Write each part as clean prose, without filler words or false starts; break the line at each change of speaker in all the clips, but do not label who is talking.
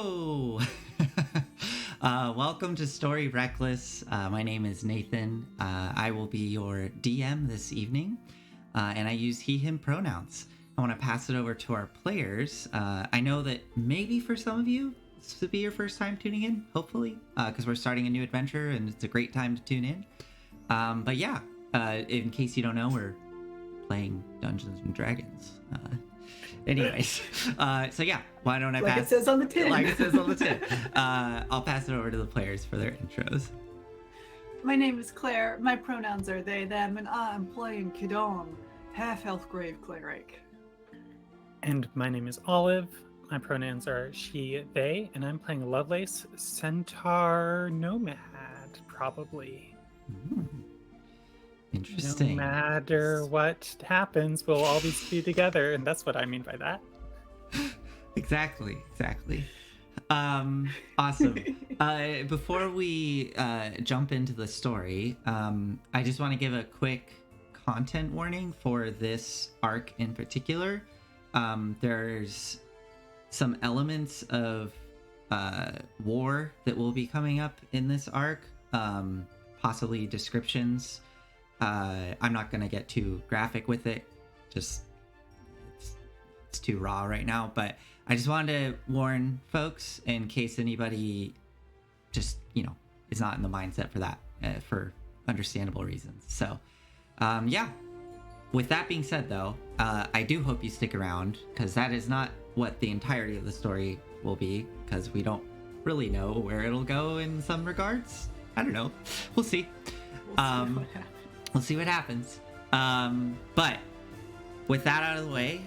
Hello! Welcome to Story Reckless. My name is Nathan. I will be your DM this evening, and I use he, him pronouns. I want to pass it over to our players. I know that maybe for some of you, this will be your first time tuning in, hopefully, because we're starting a new adventure and it's a great time to tune in. But yeah, in case you don't know, we're playing Dungeons and Dragons. Anyways, so yeah, why don't I
like
pass...
it says on the tin.
Like it says on the tin. I'll pass it over to the players for their intros.
My name is Claire. My pronouns are they, them, and I'm playing Quidam, half-elf grave cleric.
And my name is Olive. My pronouns are she, they, and I'm playing Lovelace, centaur nomad, probably.
Interesting.
No matter what happens, we'll always be together, and that's what I mean by that.
Exactly. Awesome. Before we jump into the story, I just want to give a quick content warning for this arc in particular. There's some elements of war that will be coming up in this arc, possibly descriptions. I'm not going to get too graphic with it, just it's too raw right now, but I just wanted to warn folks in case anybody just, is not in the mindset for that, for understandable reasons. So, yeah. With that being said, though, I do hope you stick around, because that is not what the entirety of the story will be, because we don't really know where it'll go in some regards. I don't know. We'll see. We'll see what happens. But with that out of the way,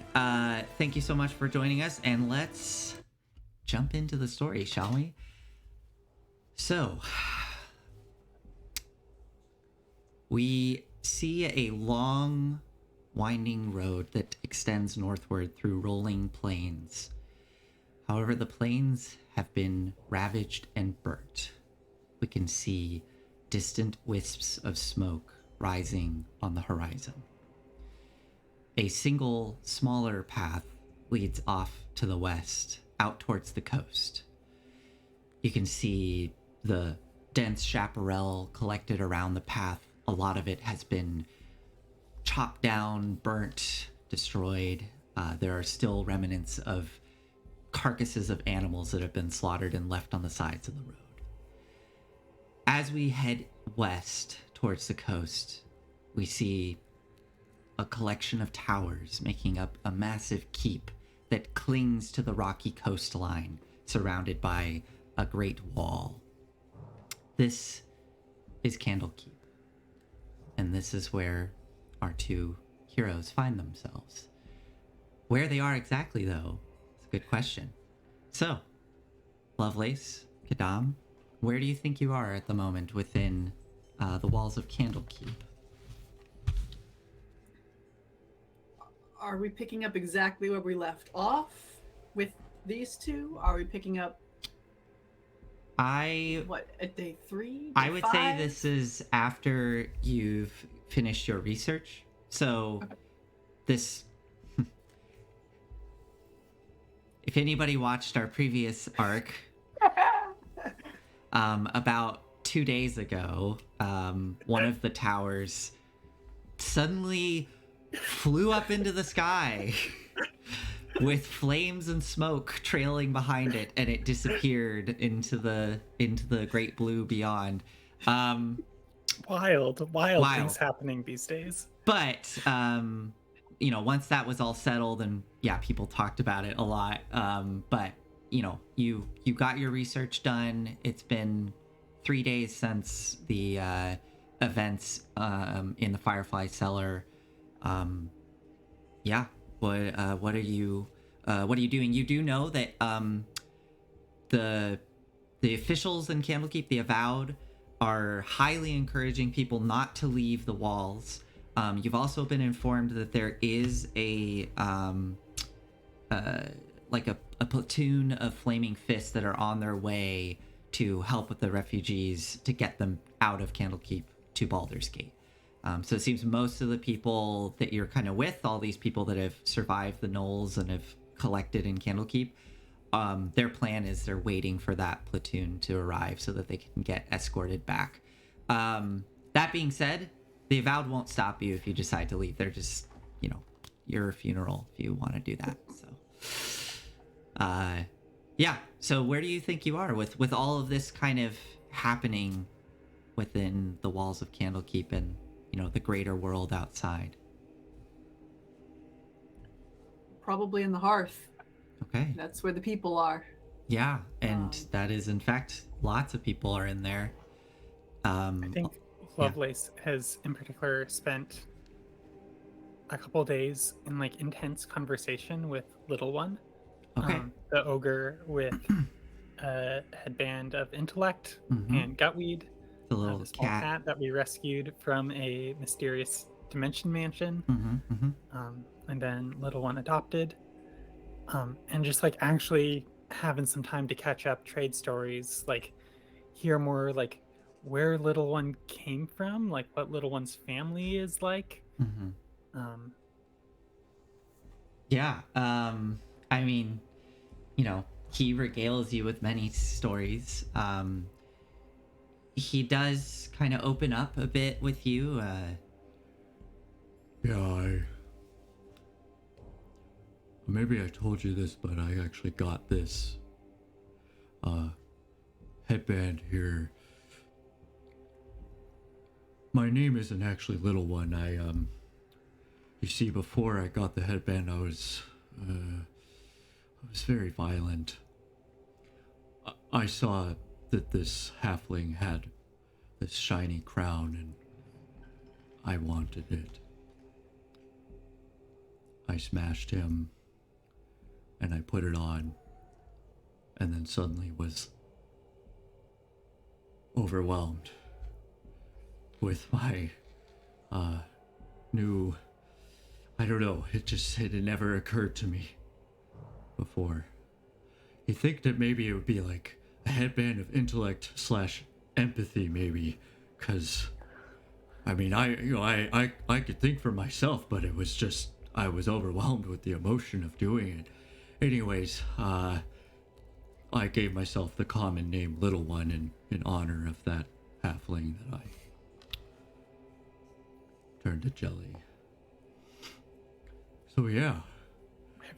thank you so much for joining us, and let's jump into the story, shall we? So, we see a long, winding road that extends northward through rolling plains. However, the plains have been ravaged and burnt. We can see distant wisps of smoke rising on the horizon. A single, smaller path leads off to the west, out towards the coast. You can see the dense chaparral collected around the path. A lot of it has been chopped down, burnt, destroyed. There are still remnants of carcasses of animals that have been slaughtered and left on the sides of the road. As we head west towards the coast, we see a collection of towers making up a massive keep that clings to the rocky coastline, surrounded by a great wall. This is Candlekeep, and this is where our two heroes find themselves. Where they are exactly, though, is a good question. So, Lovelace, Quidam, where do you think you are at the moment within the walls of Candlekeep?
Are we picking up exactly where we left off with these two? Are we picking up at day 3?
I would say this is after you've finished your research. So okay. This if anybody watched our previous arc, about 2 days ago, one of the towers suddenly flew up into the sky with flames and smoke trailing behind it, and it disappeared into the great blue beyond.
Wild things happening these days.
But once that was all settled, and yeah, people talked about it a lot. But you got your research done. It's been 3 days since the events in the Firefly Cellar. Yeah. What are you doing? You do know that the officials in Candlekeep, the Avowed, are highly encouraging people not to leave the walls. You've also been informed that there is a platoon of Flaming Fists that are on their way to help with the refugees to get them out of Candlekeep to Baldur's Gate. So it seems most of the people that you're kind of with, all these people that have survived the Knolls and have collected in Candlekeep, their plan is they're waiting for that platoon to arrive so that they can get escorted back. That being said, the Avowed won't stop you if you decide to leave. They're just, your funeral if you want to do that. So, yeah. So where do you think you are with all of this kind of happening within the walls of Candlekeep and, the greater world outside?
Probably in the hearth.
Okay.
That's where the people are.
Yeah, and that is, in fact, lots of people are in there.
I think Lovelace has, in particular, spent a couple days in like intense conversation with Little One.
Okay.
The ogre with a headband of intellect and gutweed.
The little
small cat that we rescued from a mysterious dimension mansion. And then Little One adopted. And just like actually having some time to catch up, trade stories, like hear more like where Little One came from, like what Little One's family is like.
Yeah. I mean, he regales you with many stories. He does kind of open up a bit with you.
Maybe I told you this, but I actually got this headband here. My name isn't actually Little One. You see, before I got the headband, I was very violent. I saw that this halfling had this shiny crown, and I wanted it. I smashed him, and I put it on, and then suddenly was overwhelmed with my new, I don't know, it had never occurred to me before. You think that maybe it would be like a headband of intellect / empathy, maybe, because I mean, I could think for myself, but it was just, I was overwhelmed with the emotion of doing it. Anyways, I gave myself the common name Little One in honor of that halfling that I turned to jelly. So yeah.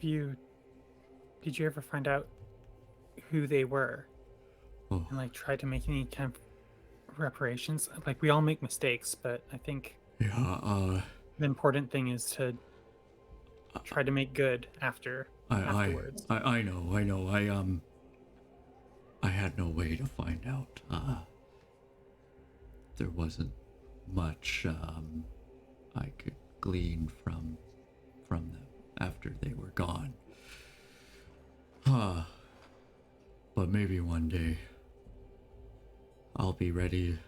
Did you ever find out who they were?
Oh.
And like try to make any kind of reparations? Like we all make mistakes, but I think the important thing is to try to make good afterwards.
I know. I had no way to find out. There wasn't much I could glean from them after they were gone. But maybe one day I'll be ready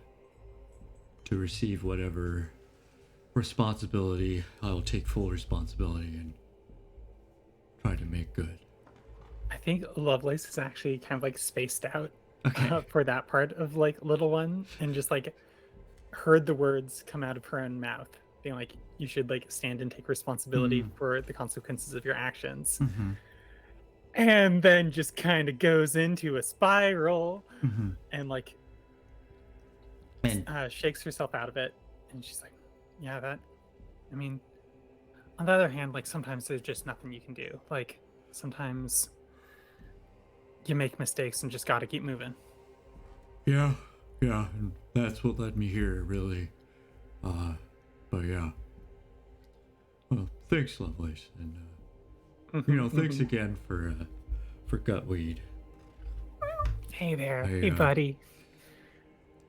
to receive whatever responsibility. I'll take full responsibility and try to make good.
I think Lovelace is actually kind of like spaced out
Okay.
for that part of like Little One, and just like heard the words come out of her own mouth, being like, you should like stand and take responsibility for the consequences of your actions. And then just kind of goes into a spiral and like shakes herself out of it. And she's like, yeah, I mean, on the other hand, like sometimes there's just nothing you can do. Like sometimes you make mistakes and just got to keep moving.
Yeah, and that's what led me here, really. But yeah. Well, thanks, Lovelace, and thanks again for Gutweed.
Hey there, hey buddy.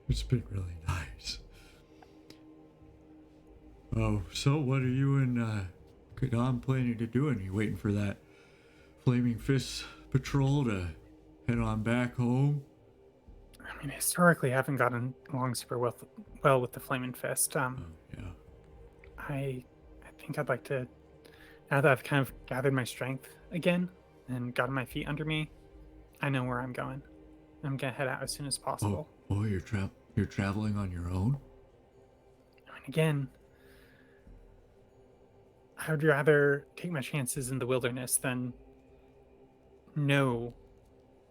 It's been really nice. Oh, so what are you and Quidam planning to do? Are you waiting for that Flaming Fist patrol to head on back home?
I mean, historically, I haven't gotten along super well with the Flaming Fist.
Yeah.
I think I'd like to, now that I've kind of gathered my strength again and gotten my feet under me, I know where I'm going. I'm gonna head out as soon as possible.
Oh, you're traveling on your own?
I mean, again, I would rather take my chances in the wilderness than know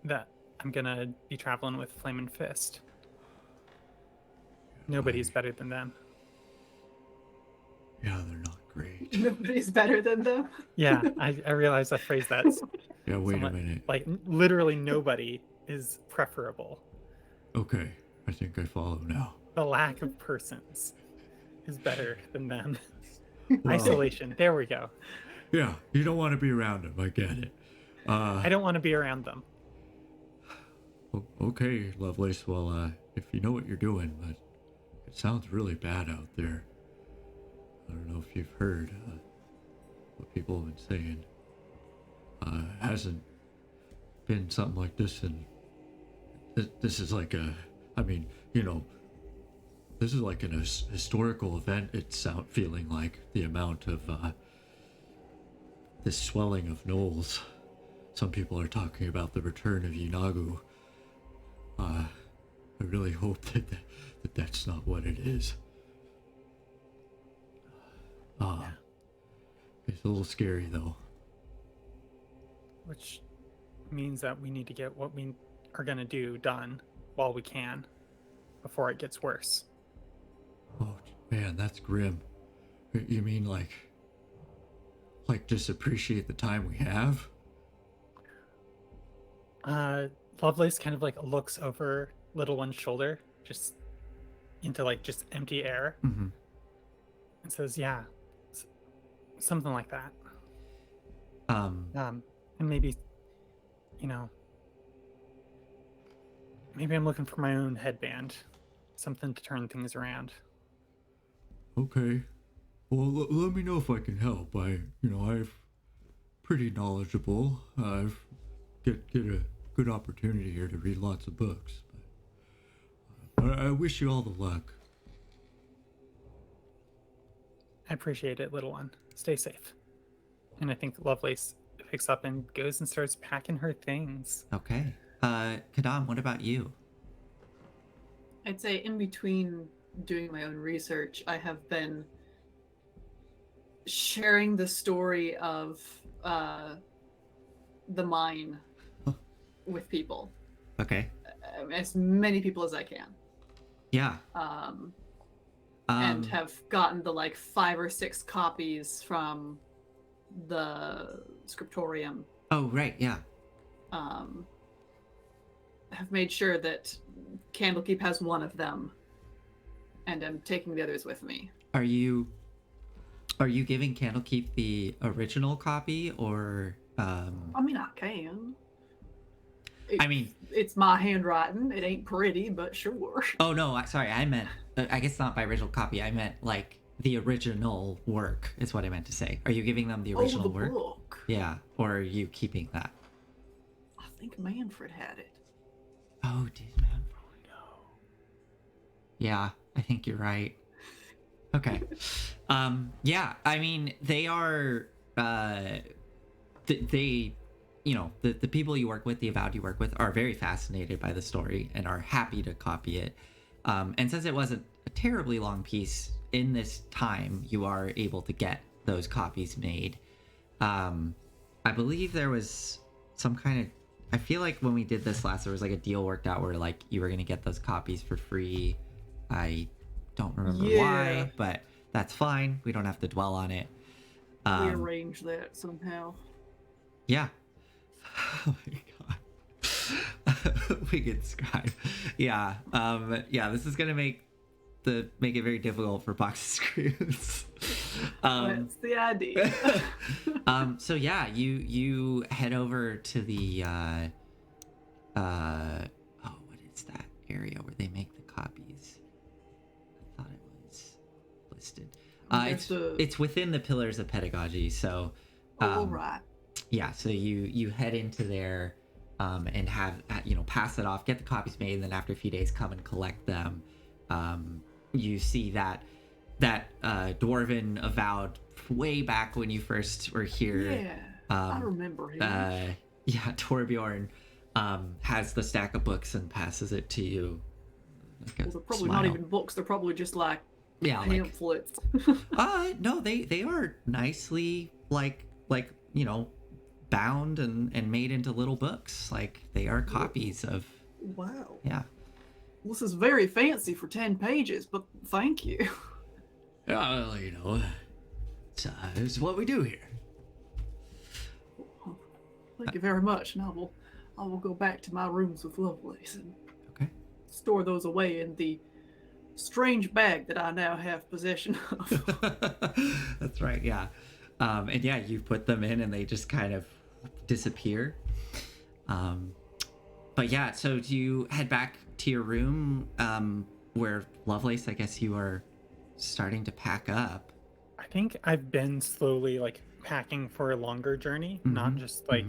that I'm gonna be traveling with Flamin' Fist. Nobody's better than them.
Yeah, they're not great.
Nobody's better than them.
Yeah, I realize I phrased that
Yeah, wait
somewhat,
a minute.
like literally nobody is preferable.
Okay, I think I follow now.
The lack of persons is better than them.
Well,
Isolation. There we go.
Yeah, you don't want to be around them. I get it.
I don't want to be around them.
Okay, Lovelace. Well, if you know what you're doing, but it sounds really bad out there. I don't know if you've heard what people have been saying. Hasn't been something like this, and this is like this is like an historical event. It's feeling like the amount of this swelling of knolls. Some people are talking about the return of Yunagu. I really hope that that's not what it is. It's a little scary though.
Which means that we need to get what we are going to do done while we can before it gets worse.
Oh man, that's grim. You mean like just appreciate the time we have?
Lovelace kind of like looks over little one's shoulder, just into like just empty air,
Mm-hmm.
and says, "Yeah, something like that." And maybe, maybe I'm looking for my own headband, something to turn things around.
Okay. Well, let me know if I can help. I'm pretty knowledgeable. I've get a good opportunity here to read lots of books. But I wish you all the luck.
I appreciate it, little one. Stay safe. And I think Lovelace picks up and goes and starts packing her things.
Okay. Quidam, what about you?
I'd say in between doing my own research, I have been sharing the story of the mine with people.
Okay.
As many people as I can.
Yeah.
And have gotten the 5 or 6 copies from the scriptorium.
Oh, right, yeah.
Have made sure that Candlekeep has one of them, and I'm taking the others with me.
Are you giving Candlekeep the original copy, or
I mean, I can. It's my handwriting. It ain't pretty, but sure.
Oh no, sorry, I meant I guess not by original copy. I meant the original work is what I meant to say. Are you giving them the original work?
Book.
Yeah, or are you keeping that?
I think Manfred had it.
Oh, did man? Oh no. Yeah, I think you're right. Okay. Yeah, I mean, they are they the people you work with, the Avowed you work with, are very fascinated by the story and are happy to copy it. And since it wasn't a terribly long piece, in this time, you are able to get those copies made. I believe there was some kind of... I feel like when we did this last, there was a deal worked out where you were going to get those copies for free. I don't remember why, but that's fine. We don't have to dwell on it.
We arranged that somehow.
Yeah. Oh my god. We could scribe. Yeah. Yeah, this is gonna make it very difficult for Box Screws.
That's the idea.
So yeah, you head over to the what is that area where they make the copies? I thought it was listed. It's within the Pillars of Pedagogy, so
right.
Yeah, so you head into there and have pass it off, get the copies made, and then after a few days come and collect them. You see that dwarven Avowed way back when you first were here.
Yeah, I remember him.
Yeah, Torbjorn has the stack of books and passes it to you.
Well, they're probably not even books. They're probably just pamphlets.
No, they are nicely bound and made into little books. Like they are copies of.
Wow.
Yeah.
This is very fancy for 10 pages, but thank you.
Well, it's what we do here.
Thank you very much, and I will go back to my rooms with Lovelace and
Okay.
store those away in the strange bag that I now have possession of.
That's right. Yeah. And yeah, you put them in and they just kind of disappear. But yeah, so do you head back to your room where Lovelace, I guess you are starting to pack up.
I think I've been slowly like packing for a longer journey, not just like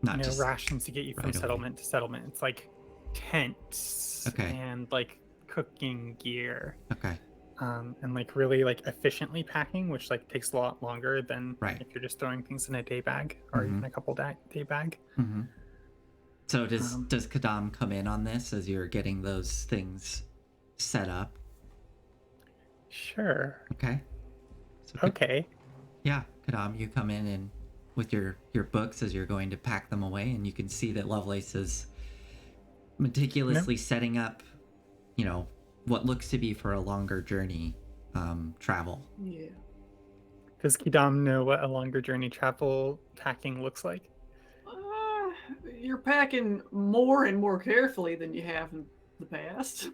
Not just
rations to get you from
right away.
settlement to settlement. It's like tents
Okay.
and like cooking gear.
Okay.
And like really like efficiently packing, which like takes a lot longer than
Right.
if you're just throwing things in a day bag or even a couple day bag.
So does Quidam come in on this as you're getting those things set up?
Sure.
Okay. So
Okay.
Yeah, Quidam, you come in and with your books as you're going to pack them away, and you can see that Lovelace is meticulously setting up, what looks to be for a longer journey travel.
Yeah.
Does Quidam know what a longer journey travel packing looks like?
You're packing more and more carefully than you have in the past.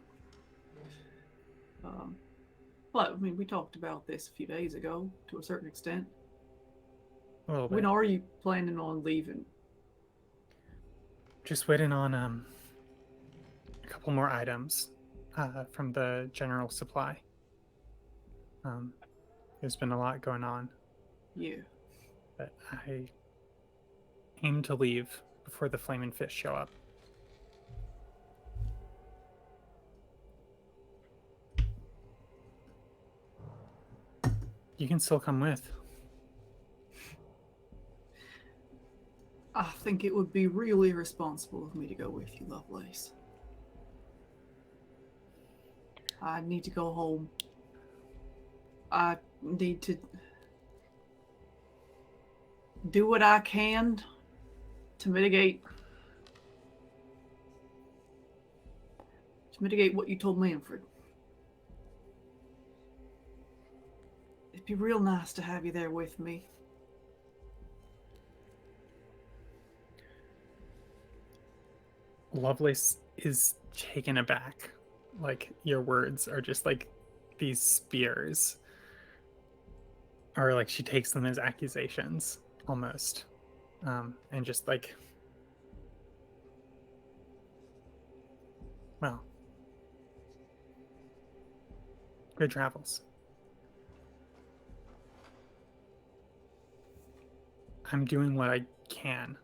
But I mean, we talked about this a few days ago to a certain extent.
A little bit.
When are you planning on leaving?
Just waiting on a couple more items from the general supply. There's been a lot going on,
Yeah.
but I aim to leave before the flaming fish show up. You can still come with.
I think it would be really irresponsible of me to go with you, Lovelace. I need to go home. I need to do what I can to mitigate what you told Manfred. It'd be real nice to have you there with me.
Lovelace is taken aback. Like, your words are just like these spears. Or like she takes them as accusations, almost. And just like, well, good travels. I'm doing what I can.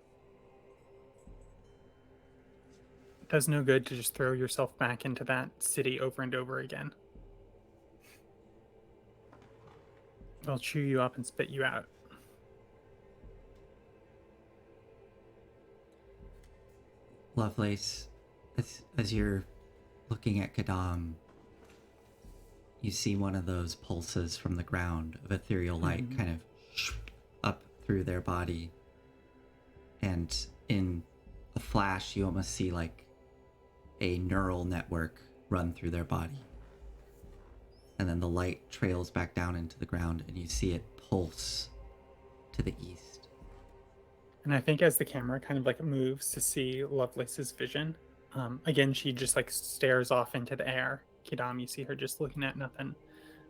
It does no good to just throw yourself back into that city over and over again. They'll chew you up and spit you out.
Lovelace, as you're looking at Quidam, you see one of those pulses from the ground of ethereal light kind of up through their body. And in a flash, you almost see like a neural network run through their body. And then the light trails back down into the ground and you see it pulse to the east.
And I think as the camera kind of like moves to see Lovelace's vision, again, she just like stares off into the air. Quidam, you see her just looking at nothing,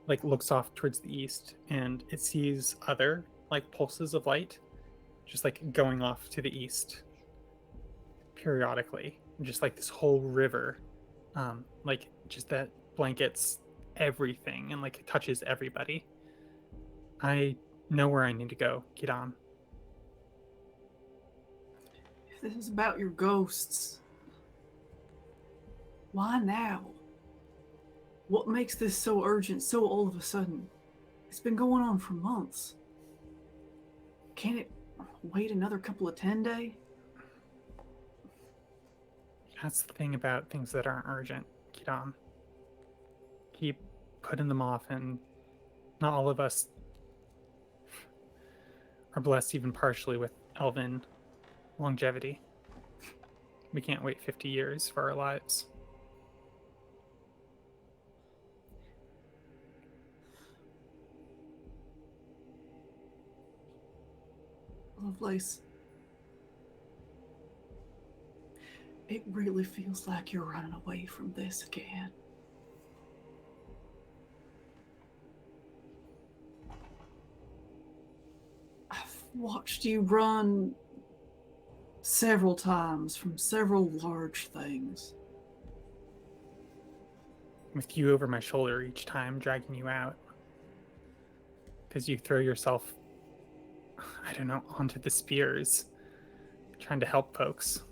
like looks off towards the east, and it sees other like pulses of light just like going off to the east periodically. Just like this whole river, like just that blankets everything and like it touches everybody. I know where I need to go, Quidam.
If this is about your ghosts, why now? What makes this so urgent, so all of a sudden? It's been going on for months. Can't it wait another couple of 10-day?
That's the thing about things that aren't urgent, Quidam. Keep putting them off, and not all of us are blessed even partially with elven longevity. We can't wait 50 years for our lives.
Lovelace. It really feels like you're running away from this again. I've watched you run several times from several large things.
With you over my shoulder each time, dragging you out. Because you throw yourself, I don't know, onto the spears, trying to help folks.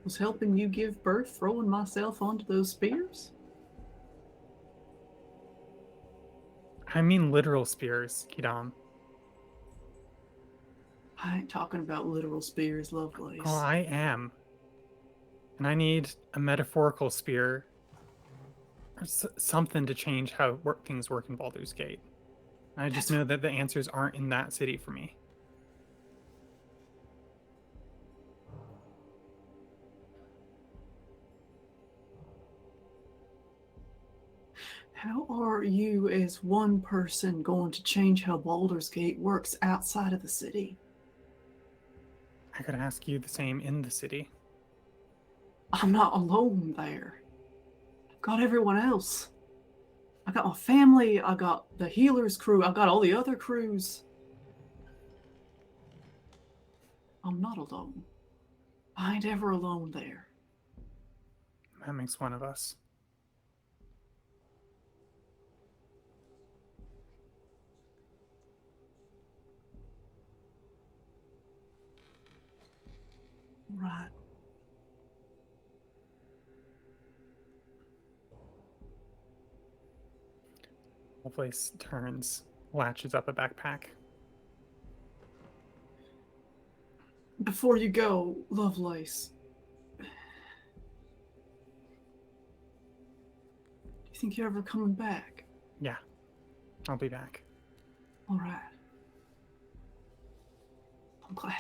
Was helping you give birth throwing myself onto those spears?
I mean literal spears, Quidam.
I ain't talking about literal spears, Lovelace.
Oh, I am. And I need a metaphorical spear or something to change how things work in Baldur's Gate. I just know that the answers aren't in that city for me.
How are you, as one person, going to change how Baldur's Gate works outside of the city?
I could ask you the same in the city.
I'm not alone there. I've got everyone else. I got my family, I got the healer's crew, I got all the other crews. I'm not alone. I ain't ever alone there.
That makes one of us.
Right.
Lovelace turns, latches up a backpack.
Before you go, Lovelace, do you think you're ever coming back?
Yeah, I'll be back.
All right. I'm glad.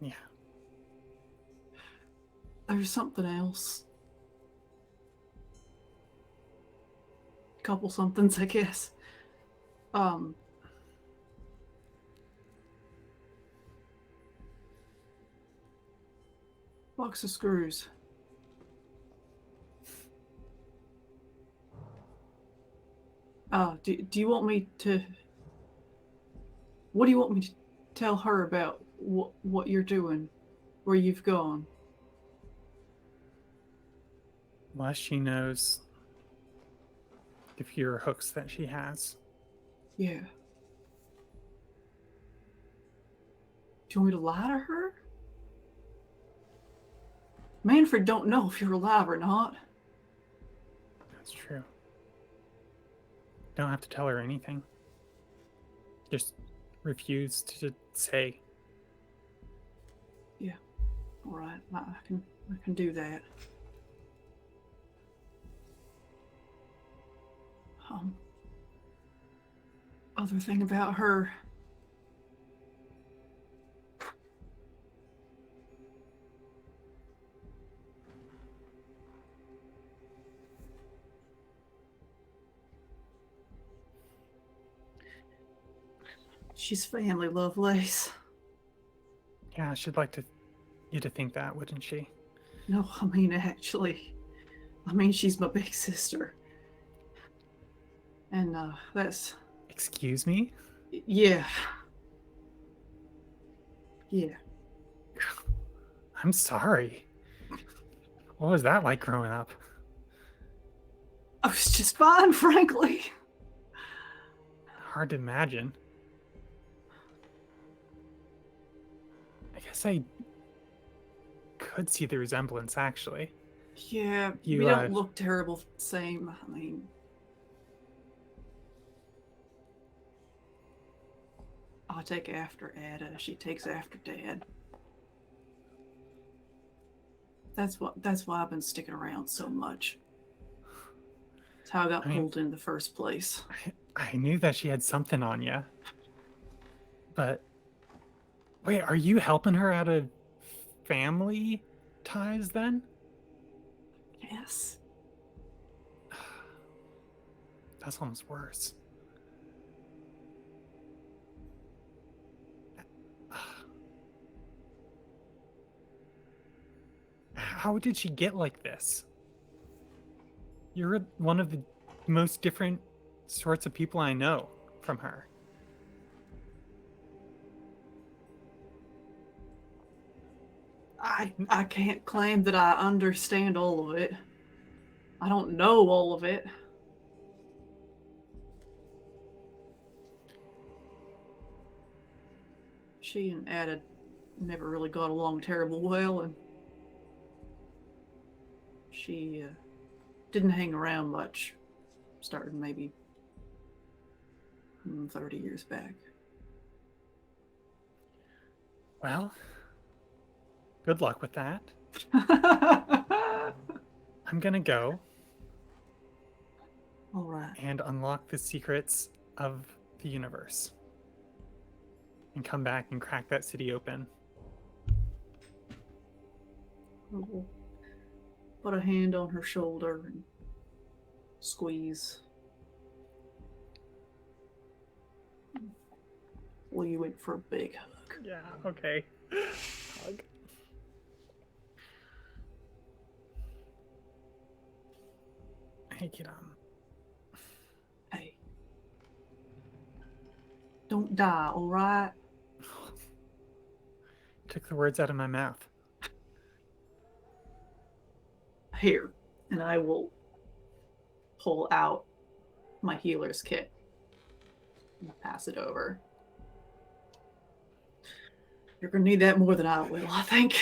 Yeah.
There's something else. Couple somethings, I guess. Box of screws. Do you want me to... What do you want me to tell her about what you're doing, where you've gone?
Unless she knows the fewer hooks that she has.
Yeah. Do you want me to lie to her? Manfred don't know if you're alive or not.
That's true. Don't have to tell her anything. Just refuse to say.
Yeah. All right. I can do that. Other thing about her. She's family, Lovelace.
Yeah, she'd like you to think that, wouldn't she?
No, I mean, actually. I mean, she's my big sister. And, that's...
Excuse me?
Yeah. Yeah.
I'm sorry. What was that like growing up?
I was just fine, frankly.
Hard to imagine. I guess I could see the resemblance, actually.
Yeah,
You,
we don't look terrible same. I mean... I take after Ada. She takes after Dad. That's why I've been sticking around so much. That's how I got pulled in the first place.
I knew that she had something on you. But wait, are you helping her out of family ties then?
Yes.
That's almost worse. How did she get like this? You're one of the most different sorts of people I know from her.
I can't claim that I understand all of it. I don't know all of it. She and Ada never really got along terrible well, and she didn't hang around much, starting maybe 30 years back.
Well, good luck with that. I'm gonna go
All right.
and unlock the secrets of the universe and come back and crack that city open.
We'll put a hand on her shoulder and squeeze. Well, you went for a big hug.
Yeah, okay. Hug. Hey, Quidam.
Hey. Don't die, all right?
Took the words out of my mouth.
Here. And I will pull out my healer's kit and pass it over. You're gonna need that more than I will, I think.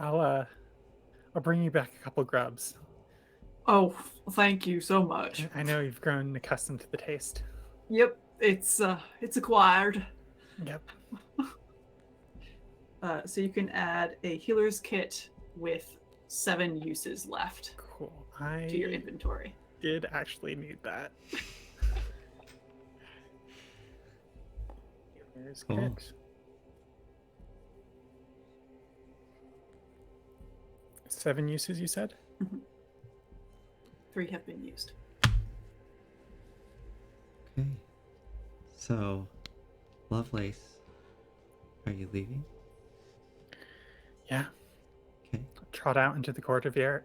I'll bring you back a couple grubs.
Oh, thank you so much.
I know you've grown accustomed to the taste.
Yep, it's acquired.
Yep.
So you can add a healer's kit with 7 uses left
Cool.
to your inventory.
Did actually need that. Here's
Cool.
kit. 7 uses, you said?
3 have been used.
Okay. So, Lovelace, are you leaving?
Yeah.
Okay.
Trot out into the court of air.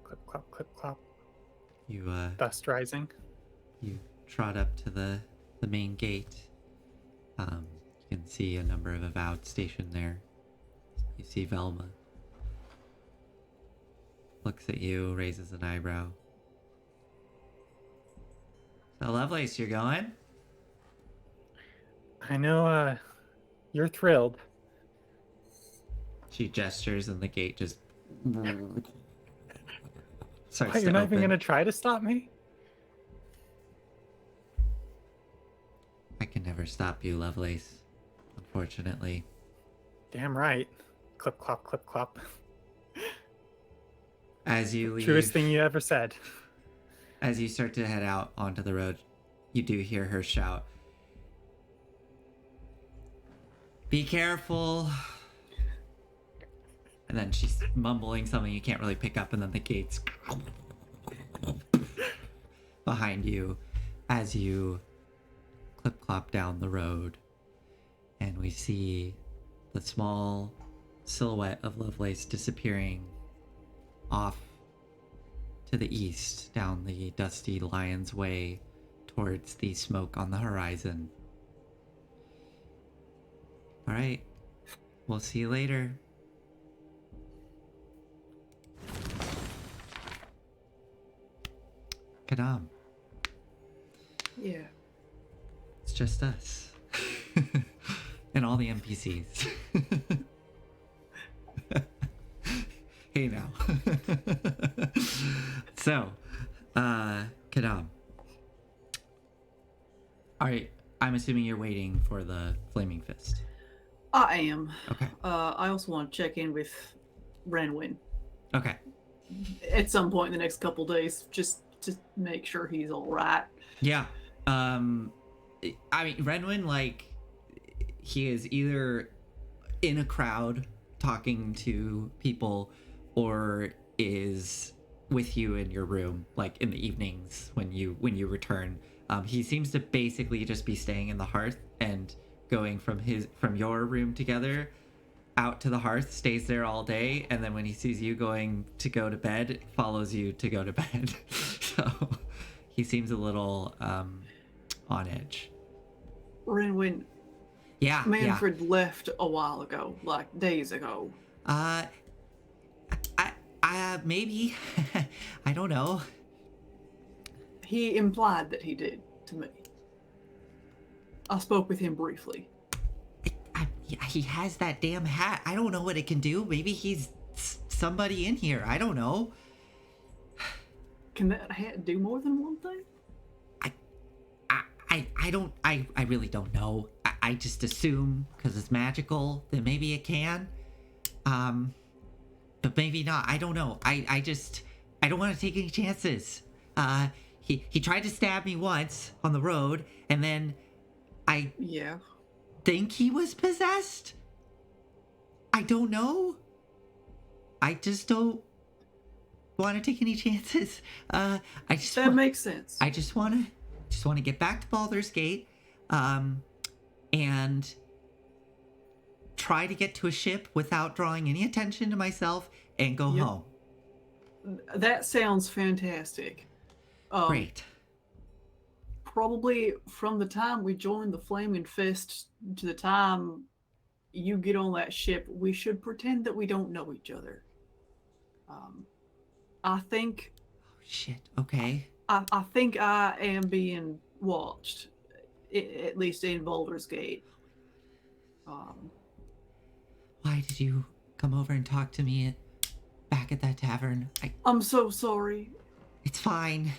Clip, clop, clip, clop.
You
Dust rising.
you trot up to the main gate. You can see a number of avowed stationed there. You see Velma. Looks at you, raises an eyebrow. So Lovelace, you're going?
I know you're thrilled.
She gestures and the gate just starts
What, you're
to
not
open.
even gonna try to stop me?
I can never stop you, Lovelace. Unfortunately.
Damn right. Clip, clop, clip, clop.
As you leave,
Truest thing you ever said.
as you start to head out onto the road, you do hear her shout, "Be careful!" And then she's mumbling something you can't really pick up, and then the gates behind you as you clip-clop down the road. And we see the small silhouette of Lovelace disappearing off to the east down the dusty Lion's Way towards the smoke on the horizon. All right, we'll see you later. Quidam,
Yeah.
it's just us. And all the NPCs. Hey now. So, Quidam. Alright, I'm assuming you're waiting for the Flaming Fist.
I am.
Okay.
I also want to check in with Renwin
Okay.
at some point in the next couple days, just to make sure he's all right.
Yeah. I mean, Renwin, like, he is either in a crowd talking to people or is with you in your room, like in the evenings when you return. He seems to basically just be staying in the hearth and going from your room together out to the hearth, stays there all day, and then when he sees you going to go to bed, follows you to go to bed. So he seems a little on edge.
Renwin,
Yeah,
Manfred left a while ago, like days ago.
yeah. Maybe. I don't know.
He implied that he did to me. I spoke with him briefly.
He has that damn hat. I don't know what it can do. Maybe he's somebody in here. I don't know.
Can that hat do more than one thing?
I really don't know. I just assume because it's magical that maybe it can. But maybe not. I don't know. I don't want to take any chances. He tried to stab me once on the road, and then I think he was possessed. I don't know. I just don't want to take any chances.
That makes sense.
I just want to get back to Baldur's Gate, and try to get to a ship without drawing any attention to myself and go home.
That sounds fantastic.
Great.
Probably from the time we joined the Flaming Fist to the time you get on that ship, we should pretend that we don't know each other. I think.
Oh, shit. Okay.
I think I am being watched, at least in Baldur's Gate.
Why did you come over and talk to me back at that tavern?
I'm so sorry.
It's fine.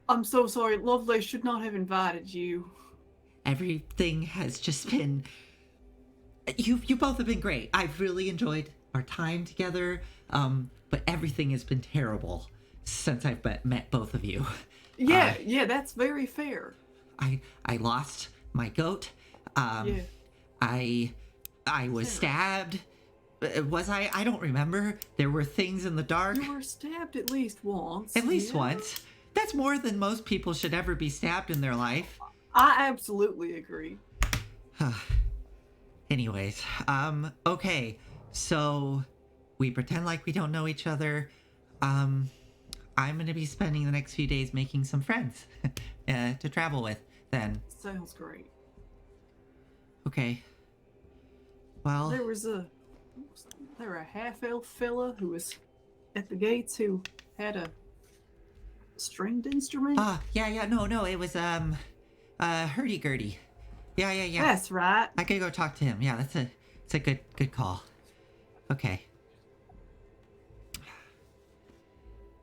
I'm so sorry. Lovelace should not have invited you.
Everything has just been... You both have been great. I've really enjoyed our time together, but everything has been terrible since I've met both of you.
Yeah, that's very fair.
I lost my goat. I was stabbed. Was I? I don't remember. There were things in the dark.
You were stabbed at least once.
At least once. That's more than most people should ever be stabbed in their life.
I absolutely agree.
Anyways, okay. So we pretend like we don't know each other. I'm gonna be spending the next few days making some friends to travel with then.
Sounds great.
Okay. Well,
there was a half-elf fella who was at the gates who had a stringed instrument.
Yeah, no, it was hurdy-gurdy. Yeah.
That's right.
I could go talk to him. Yeah, it's a good call. Okay.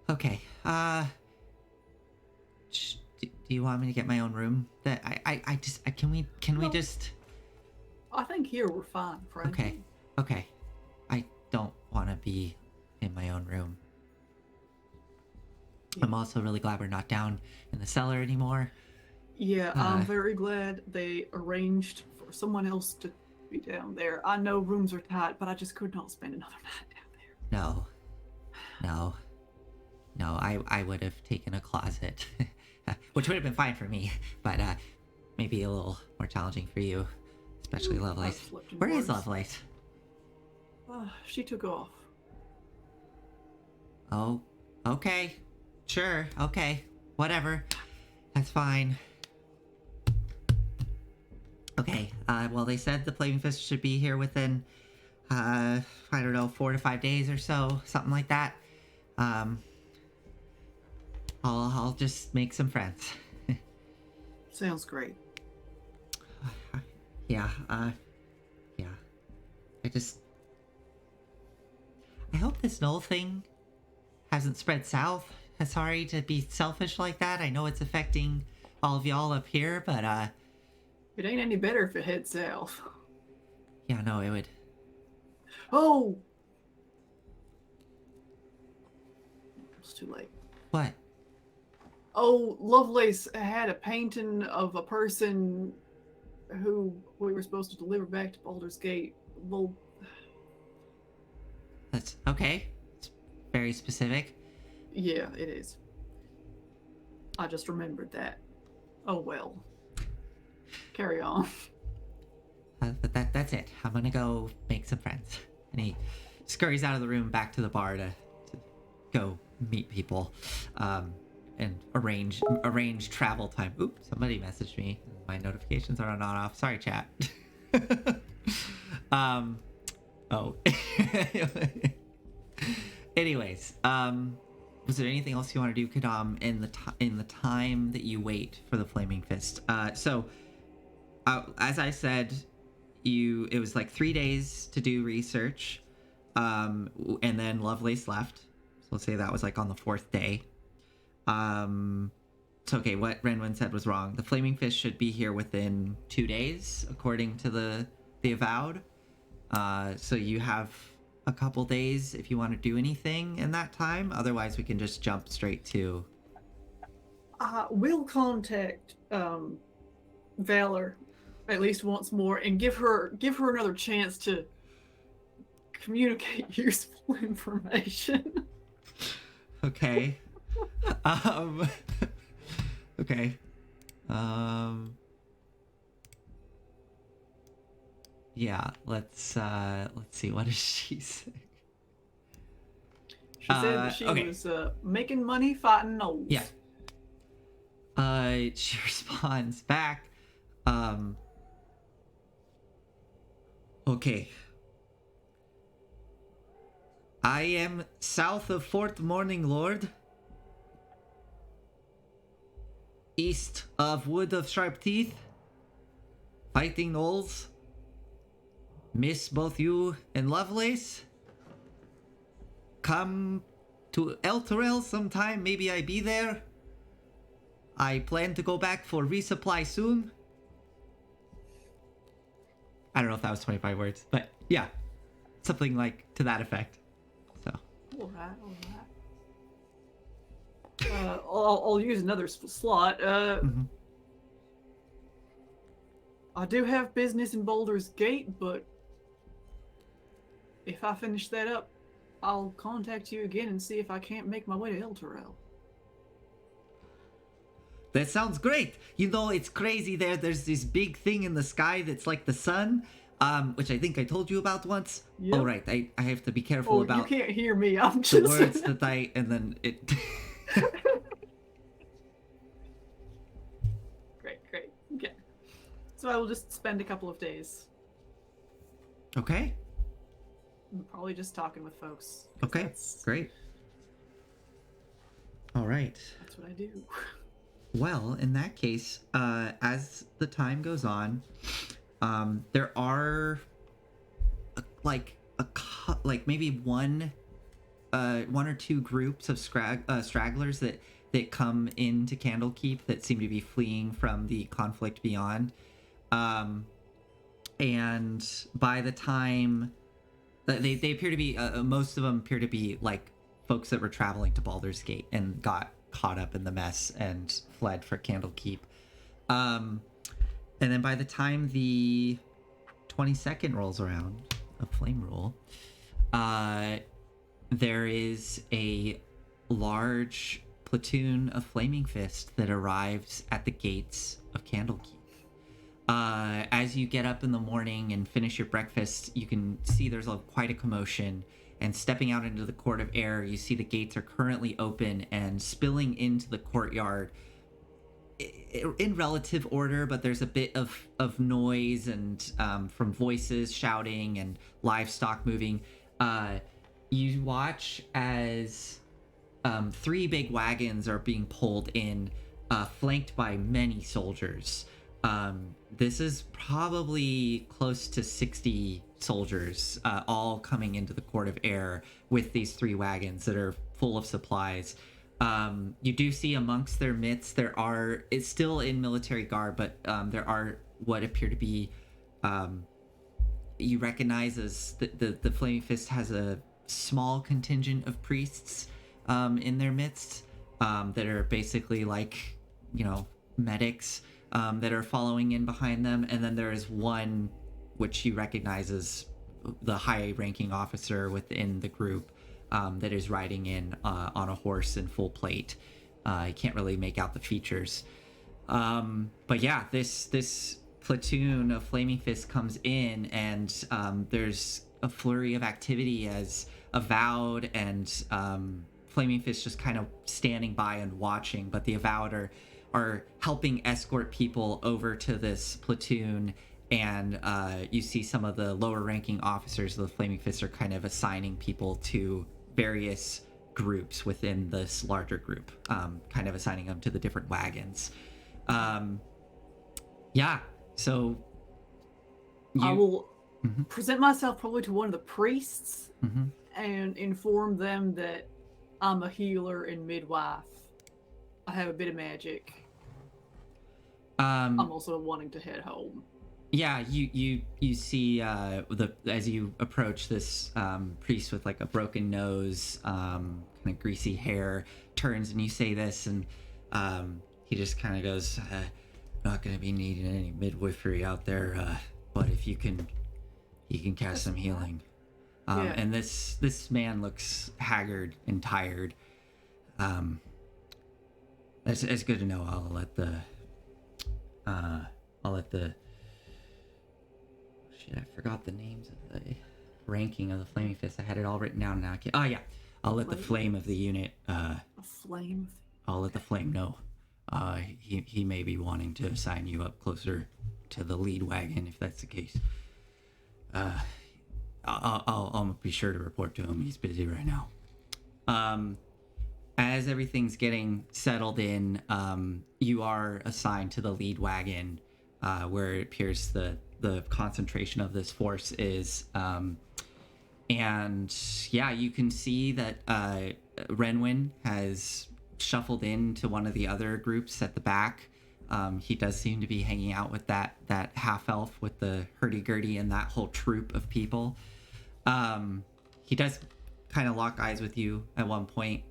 Okay. Do you want me to get my own room? That can we just?
I think here we're fine, frankly.
Okay. I don't want to be in my own room. Yeah. I'm also really glad we're not down in the cellar anymore.
Yeah, I'm very glad they arranged for someone else to be down there. I know rooms are tight, but I just could not spend another night down there. No, I would have taken a closet, which would have been fine for me, but maybe a little more challenging for you, especially Lovelace. Where is Lovelace? She took off.
Oh, okay. Sure, okay. Whatever. That's fine. Okay, well, they said the Flaming Fist should be here within, I don't know, 4 to 5 days or so, something like that. I'll just make some friends.
Sounds great.
Yeah. I hope this Knoll thing hasn't spread south. Sorry to be selfish like that. I know it's affecting all of y'all up here, but
it ain't any better if it heads south.
Yeah, no, it would.
Oh! It's too late.
What?
Oh, Lovelace had a painting of a person who we were supposed to deliver back to Baldur's Gate. Well,
That's okay. It's very specific.
yeah, it is. I just remembered that. Oh well. Carry on.
But that's it. I'm gonna go make some friends. And he scurries out of the room back to the bar to go meet people, and arrange travel time. Oops, somebody messaged me. My notifications are on off. Sorry, chat. Oh. Anyways, was there anything else you want to do, Quidam, in the time that you wait for the Flaming Fist? So, as I said, it was like 3 days to do research, and then Lovelace left. So let's say that was like on the 4th day. So okay, what Renwin said was wrong. The Flaming Fist should be here within 2 days, according to the Avowed. So you have a couple days if you want to do anything in that time. Otherwise, we can just jump straight to.
We'll contact Valor at least once more and give her another chance to communicate useful information.
Okay. Okay. Yeah, let's see, what does she say?
She said that she was making money fighting gnolls.
Yeah. She responds back, okay. I am south of Fort Morning Lord, east of Wood of Sharp Teeth, fighting gnolls. Miss both you and Lovelace. Come to Elturel sometime, maybe I be there. I plan to go back for resupply soon. I don't know if that was 25 words, but yeah, something like to that effect. So.
All right. I'll use another slot. I do have business in Baldur's Gate, but if I finish that up, I'll contact you again and see if I can't make my way to Elturel.
That sounds great. You know, it's crazy there. There's this big thing in the sky that's like the sun, which I think I told you about once. Yep. Oh, right. I have to be careful about...
you can't hear me. I'm just...
the words that I... And then it...
Great. Okay. So I will just spend a couple of days.
Okay.
I'm probably just talking with folks.
Okay, great. All right.
That's what I do.
Well, in that case, as the time goes on, there are maybe one or two groups of stragglers that come into Candlekeep that seem to be fleeing from the conflict beyond. And by the time they appear to be, most of them appear to be like folks that were traveling to Baldur's Gate and got caught up in the mess and fled for Candlekeep. And then by the time the 22nd rolls around of Flame Rule, there is a large platoon of Flaming Fist that arrives at the gates of Candlekeep. As you get up in the morning and finish your breakfast, you can see there's quite a commotion. And stepping out into the Court of Air, you see the gates are currently open and spilling into the courtyard in relative order, but there's a bit of noise and from voices shouting and livestock moving. You watch as 3 big wagons are being pulled in, flanked by many soldiers. This is probably close to 60 soldiers, all coming into the Court of Air with these 3 wagons that are full of supplies. You do see amongst their midst, it's still in military garb, but there are what appear to be, you recognize as the Flaming Fist has a small contingent of priests in their midst. that are basically like, medics that are following in behind them. And then there is one which you recognize as the high-ranking officer within the group that is riding in on a horse in full plate. I can't really make out the features. But yeah, this platoon of Flaming Fist comes in, and there's a flurry of activity as Avowed and Flaming Fist just kind of standing by and watching, but the Avowed are helping escort people over to this platoon, and you see some of the lower ranking officers of the Flaming Fist are kind of assigning people to various groups within this larger group, kind of assigning them to the different wagons. So
I will present myself probably to one of the priests and inform them that I'm a healer and midwife. I have a bit of magic. I'm also wanting to head home.
Yeah, you see as you approach this priest with like a broken nose, kind of greasy hair, turns and you say this, and he just kind of goes, "Not going to be needing any midwifery out there, but if you can cast some healing." And this man looks haggard and tired. It's good to know. I'll let the shit, I forgot the names of the ranking of the Flaming Fist. I had it all written down now. I'll let the flame of the unit
A flame?
I'll let the flame know. He may be wanting to assign you up closer to the lead wagon if that's the case. I'll be sure to report to him. He's busy right now. As everything's getting settled in, you are assigned to the lead wagon, where it appears the concentration of this force is. And yeah, you can see that Renwin has shuffled into one of the other groups at the back. He does seem to be hanging out with that half-elf with the hurdy-gurdy and that whole troop of people. He does kind of lock eyes with you at one point,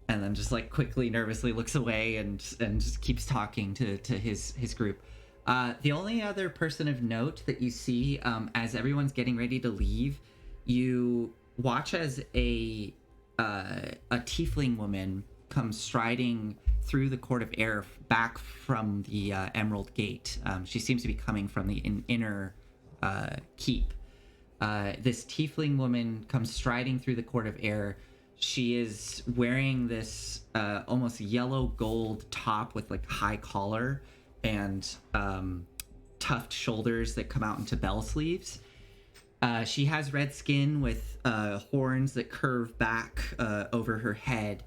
and then just like quickly, nervously looks away and just keeps talking to his group. The only other person of note that you see as everyone's getting ready to leave, you watch as a tiefling woman comes striding through the court of air back from the Emerald Gate. She seems to be coming from the inner keep. This tiefling woman comes striding through the court of air. She is wearing this almost yellow gold top with like high collar and tuft shoulders that come out into bell sleeves. She has red skin with horns that curve back over her head,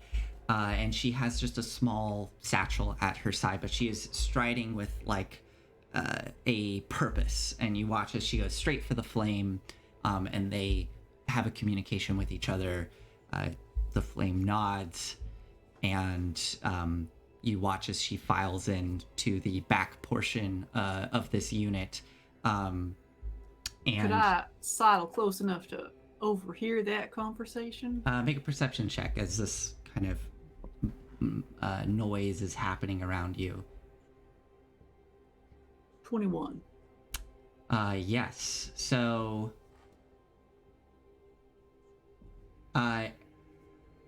and she has just a small satchel at her side, but she is striding with like a purpose, and you watch as she goes straight for the flame, and they have a communication with each other. The flame nods, and you watch as she files in to the back portion of this unit. And
could I sidle close enough to overhear that conversation?
Make a perception check as this kind of noise is happening around you.
21.
Yes. So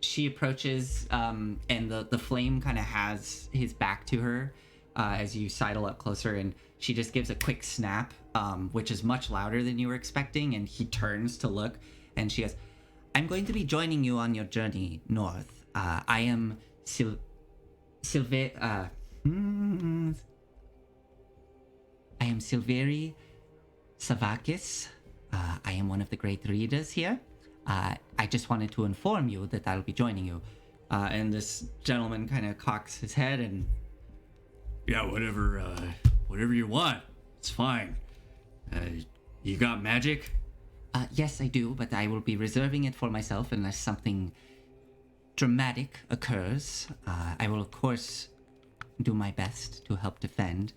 she approaches, and the flame kind of has his back to her as you sidle up closer, and she just gives a quick snap, which is much louder than you were expecting, and he turns to look, and she goes, "I'm going to be joining you on your journey north. I am I am Silveri Savakis. I am one of the great readers here. I just wanted to inform you that I'll be joining you." And this gentleman kind of cocks his head and,
"Yeah, whatever you want. It's fine. You got magic?"
"Yes, I do, but I will be reserving it for myself unless something dramatic occurs. I will, of course, do my best to help defend.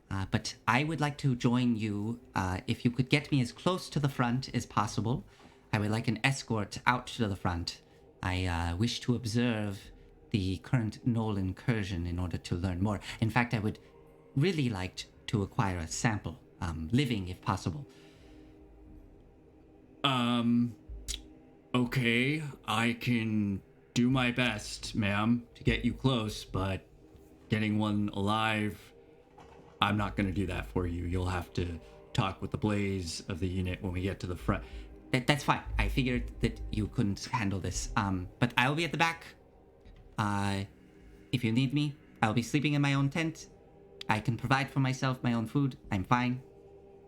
But I would like to join you. If you could get me as close to the front as possible, I would like an escort out to the front. I wish to observe the current Knoll incursion in order to learn more. In fact, I would really like to acquire a sample, living if possible.
Okay, I can do my best, ma'am, to get you close, but getting one alive, I'm not gonna do that for you. You'll have to talk with the blaze of the unit when we get to the front.
That's fine. I figured that you couldn't handle this. But I'll be at the back. If you need me, I'll be sleeping in my own tent. I can provide for myself my own food. I'm fine.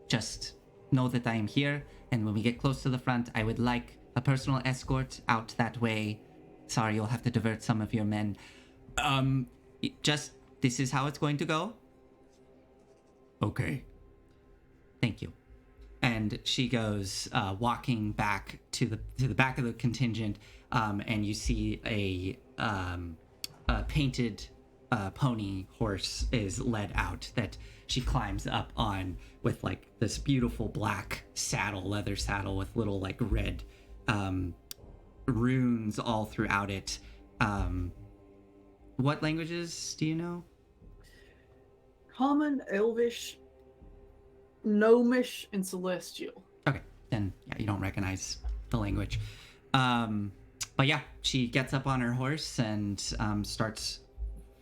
Just know that I am here, and when we get close to the front, I would like a personal escort out that way. Sorry, you'll have to divert some of your men. This is how it's going to go.
Okay.
Thank you. And she goes walking back to the back of the contingent, and you see a painted pony horse is led out that she climbs up on with like this beautiful black leather saddle with little like red runes all throughout it. What languages do you know?
Common, Elvish, Gnomish, and Celestial.
Okay, then yeah, you don't recognize the language. But yeah, she gets up on her horse and starts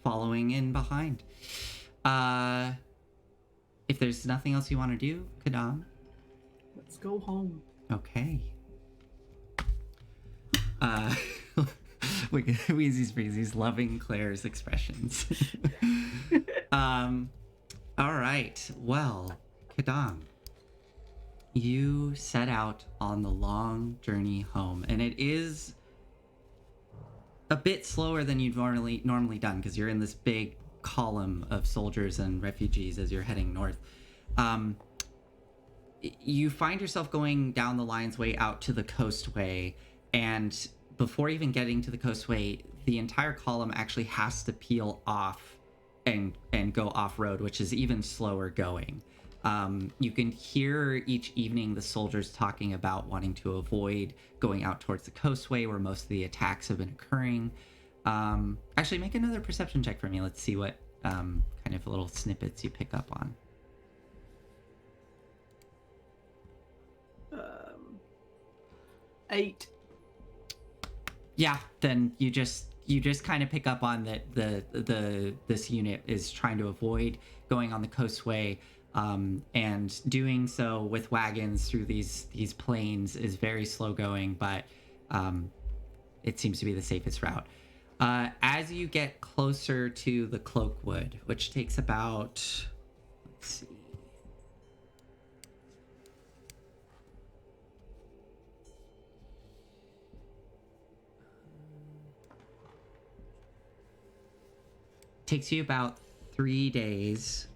following in behind. If there's nothing else you want to do, Quidam.
Let's go home.
Okay. Wheezy's Breezy's loving Claire's expressions. All right. Well, Quidam, you set out on the long journey home, and it is a bit slower than you've normally done because you're in this big column of soldiers and refugees as you're heading north. You find yourself going down the Lion's Way out to the Coastway, and before even getting to the Coastway, the entire column actually has to peel off and go off-road, which is even slower going. You can hear each evening the soldiers talking about wanting to avoid going out towards the Coastway where most of the attacks have been occurring. Actually, make another perception check for me. Let's see what kind of little snippets you pick up on.
8.
Yeah, then you just kind of pick up on that this unit is trying to avoid going on the Coastway, and doing so with wagons through these plains is very slow going, but it seems to be the safest route. As you get closer to the Cloakwood, which takes about, let's see, takes you about 3 days,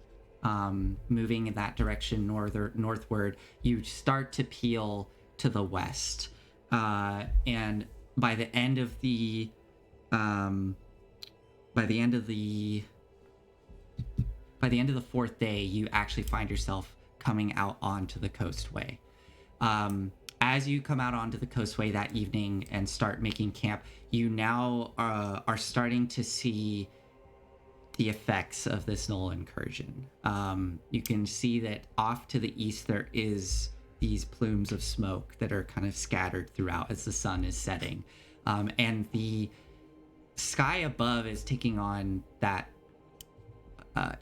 moving in that direction northward. You start to peel to the west, and by the end of the fourth day, you actually find yourself coming out onto the Coastway. As you come out onto the Coastway that evening and start making camp, you now are starting to see the effects of this Knoll incursion. You can see that off to the east there is these plumes of smoke that are kind of scattered throughout as the sun is setting, and the sky above is taking on that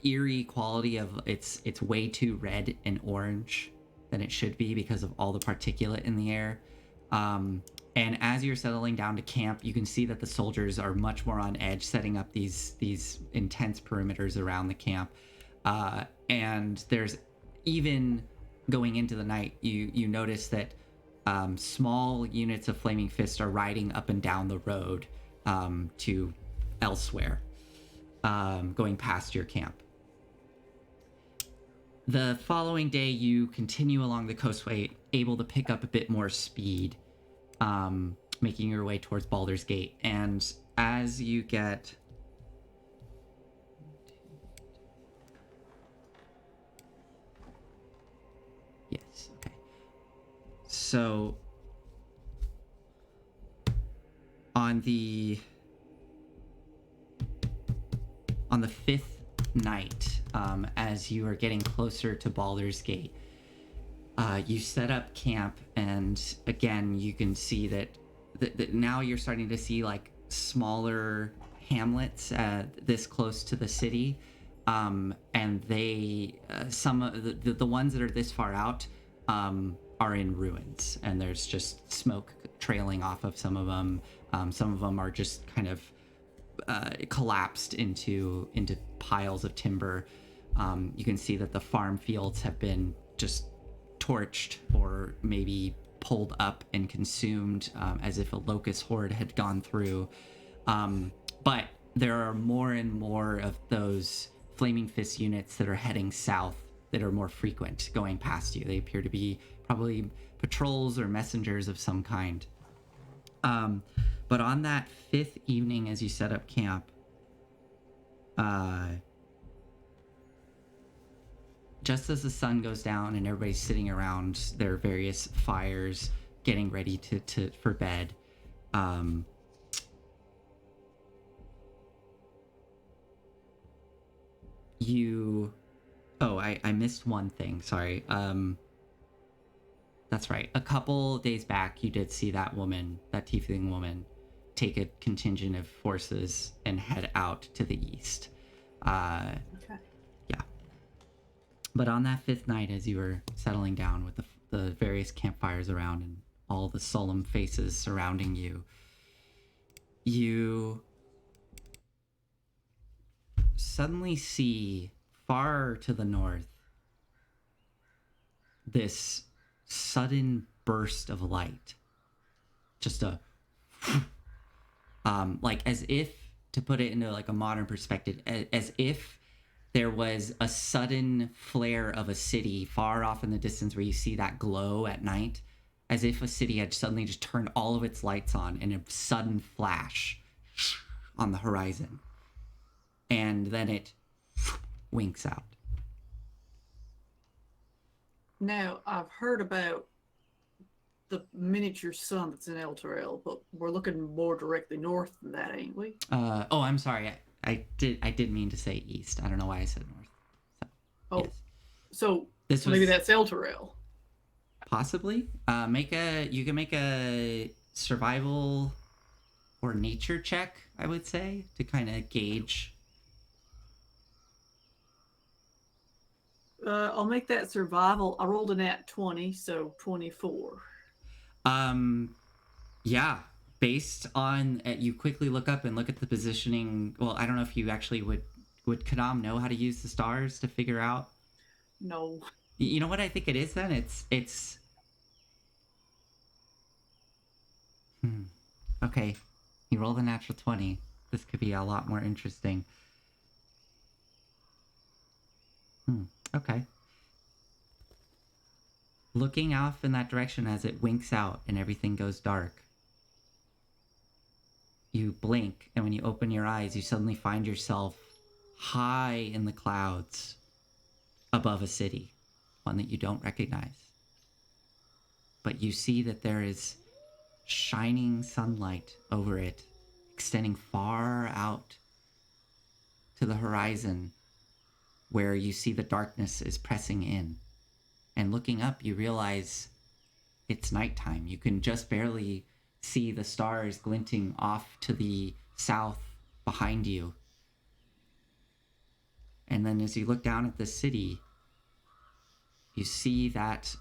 eerie quality of it's way too red and orange than it should be because of all the particulate in the air. And as you're settling down to camp, you can see that the soldiers are much more on edge, setting up these intense perimeters around the camp. And there's even going into the night, you notice that small units of Flaming Fist are riding up and down the road to elsewhere, going past your camp. The following day, you continue along the Coastway, able to pick up a bit more speed, making your way towards Baldur's Gate. And as you get... Yes, okay. So, on the on the fifth night, as you are getting closer to Baldur's Gate, you set up camp, and again, you can see that now you're starting to see like smaller hamlets this close to the city, and they some of the ones that are this far out are in ruins, and there's just smoke trailing off of some of them. Some of them are just kind of collapsed into piles of timber. You can see that the farm fields have been just torched or maybe pulled up and consumed, as if a locust horde had gone through. But there are more and more of those Flaming Fist units that are heading south that are more frequent going past you. They appear to be probably patrols or messengers of some kind. But on that fifth evening, as you set up camp, just as the sun goes down and everybody's sitting around their various fires, getting ready for bed, I missed one thing. Sorry. That's right. A couple days back, you did see that woman, that tiefling woman, take a contingent of forces and head out to the east. Okay. Yeah. But on that fifth night, as you were settling down with the various campfires around and all the solemn faces surrounding you, you suddenly see far to the north this sudden burst of light. Just a like, as if, to put it into like a modern perspective, as if there was a sudden flare of a city far off in the distance where you see that glow at night, as if a city had suddenly just turned all of its lights on in a sudden flash on the horizon. And then it winks out.
Now, I've heard about the miniature sun that's in Elturel, but we're looking more directly north than that, ain't we?
I'm sorry. I did mean to say east. I don't know why I said north. So, yes.
So maybe that's Elturel.
Possibly. You can make a survival or nature check, I would say, to kind of gauge.
I'll make that survival. I rolled a nat 20, so 24.
Yeah. Based on you quickly look up and look at the positioning. Well, I don't know if you actually would Quidam know how to use the stars to figure out.
No.
You know what I think it is then? It's. Okay. You rolled a natural 20. This could be a lot more interesting. Okay. Looking off in that direction as it winks out and everything goes dark, you blink, and when you open your eyes, you suddenly find yourself high in the clouds above a city, one that you don't recognize. But you see that there is shining sunlight over it, extending far out to the horizon, where you see the darkness is pressing in. And looking up, you realize it's nighttime. You can just barely see the stars glinting off to the south behind you. And then as you look down at the city, you see that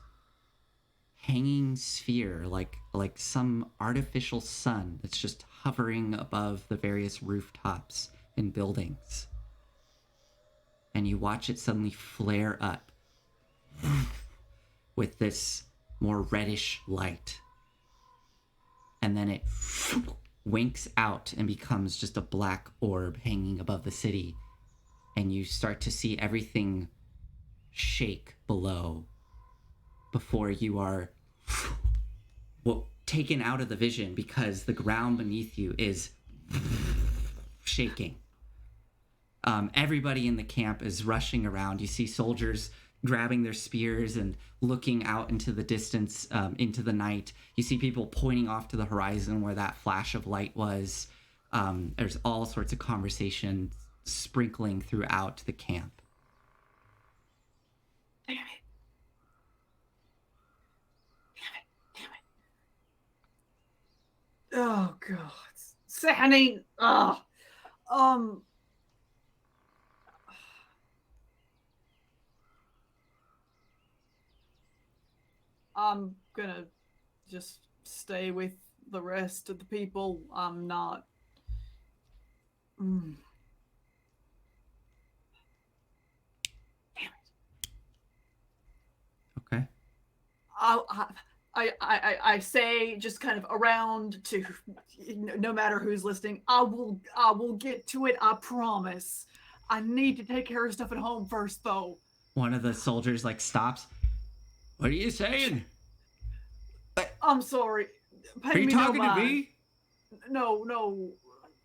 hanging sphere, like some artificial sun that's just hovering above the various rooftops and buildings. And you watch it suddenly flare up with this more reddish light. And then it winks out and becomes just a black orb hanging above the city. And you start to see everything shake below before you are taken out of the vision, because the ground beneath you is shaking. Everybody in the camp is rushing around. You see soldiers grabbing their spears and looking out into the distance, into the night. You see people pointing off to the horizon where that flash of light was. There's all sorts of conversations sprinkling throughout the camp.
Damn it. Oh God, Sahani. I'm gonna just stay with the rest of the people. I'm not. Damn it.
Okay.
I say just kind of around to no matter who's listening. I will get to it. I promise. I need to take care of stuff at home first, though.
One of the soldiers like stops. What are you saying?
I'm sorry.
Are you talking to me?
No.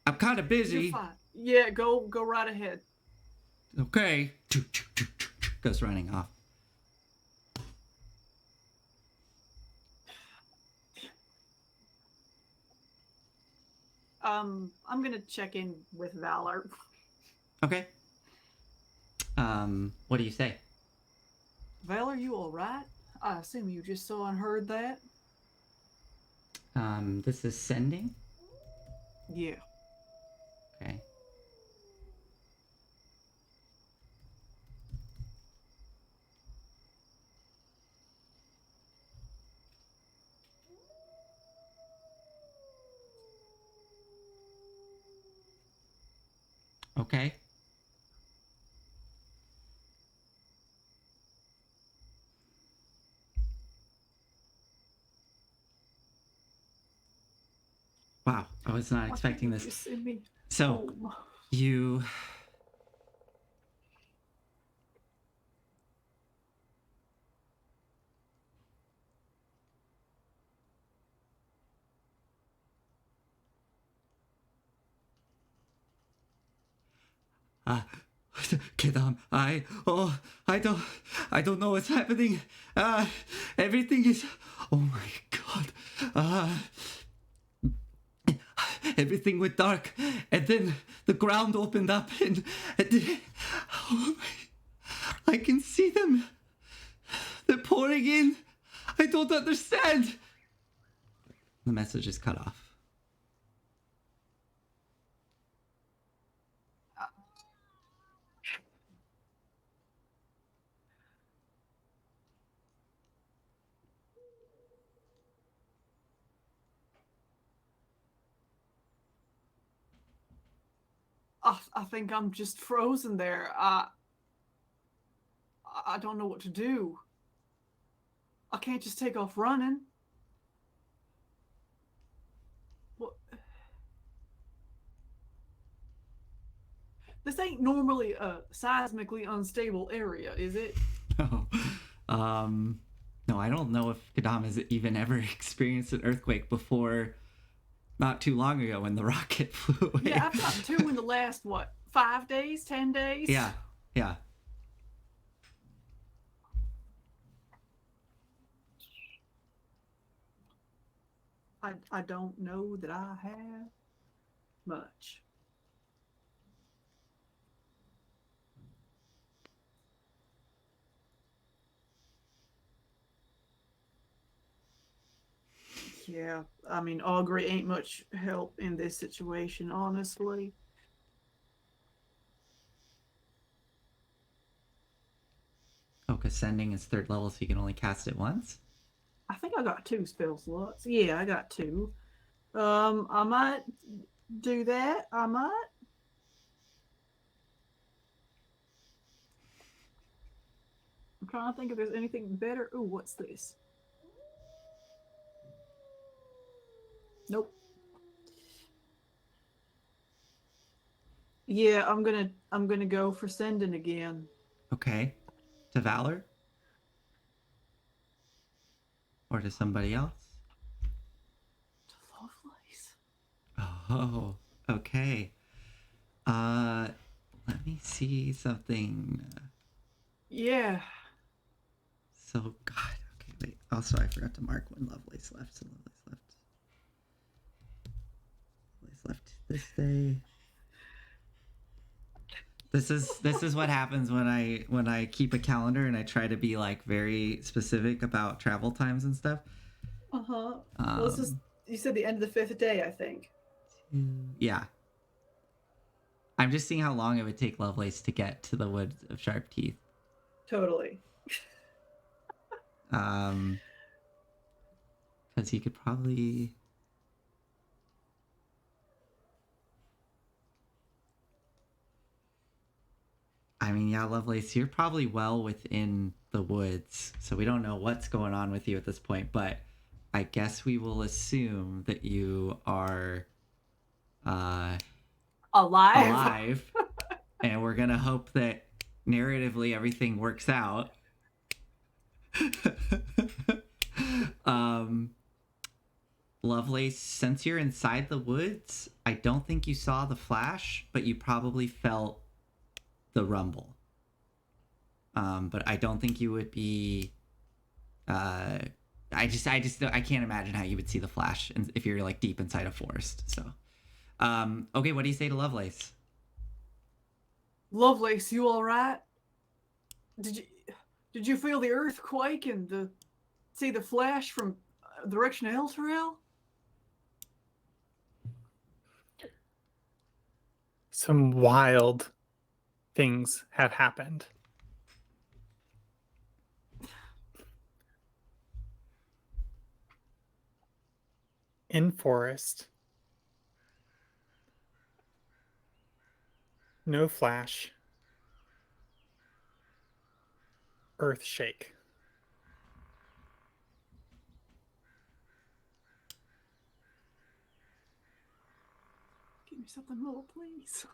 I'm kind of busy.
You're fine. Yeah, go right ahead.
Okay. Goes running off.
I'm gonna check in with Valor.
Okay. What do you say?
Valor, you all right? I assume you just saw and heard that.
This is sending?
Yeah.
Okay. Okay. Wow, I was not expecting this. So, you... Quidam, I don't know what's happening. Everything is, oh my God. Everything went dark, and then the ground opened up, and oh my, I can see them. They're pouring in. I don't understand. The message is cut off.
I think I'm just frozen there. I don't know what to do. I can't just take off running. What? This ain't normally a seismically unstable area, is it?
No. No, I don't know if Quidam has even ever experienced an earthquake before not too long ago when the rocket flew away.
Yeah, I've got 2 in the last, 5 days, 10 days?
Yeah.
I don't know that I have much. Yeah, I mean, augury ain't much help in this situation, honestly.
Oh, because sending is 3rd level, so you can only cast it once?
I think I got 2 spell slots. Yeah, I got 2. I might do that. I might. I'm trying to think if there's anything better. Ooh, what's this? Nope. Yeah, I'm gonna go for sending again.
Okay. To Valor? Or to somebody else?
To Lovelace.
Oh, okay. Let me see something.
Yeah.
So, God, okay, wait. Also, I forgot to mark when Lovelace left. So Lovelace left this day. This is what happens when I keep a calendar and I try to be like very specific about travel times and stuff.
Well, this is, you said the end of the 5th day, I think.
Yeah. I'm just seeing how long it would take Lovelace to get to the Woods of Sharp Teeth.
Totally.
Because he could probably. I mean, yeah, Lovelace, you're probably well within the woods, so we don't know what's going on with you at this point, but I guess we will assume that you are alive. And we're going to hope that narratively everything works out. Lovelace, since you're inside the woods, I don't think you saw the flash, but you probably felt the rumble. But I don't think you would be. I can't imagine how you would see the flash if you're like deep inside a forest. So, okay, what do you say to Lovelace?
Lovelace, you all right? Did you feel the earthquake and see the flash from the direction of Elturel?
Some wild things have happened. In forest. No flash. Earth shake.
Give me something more, please.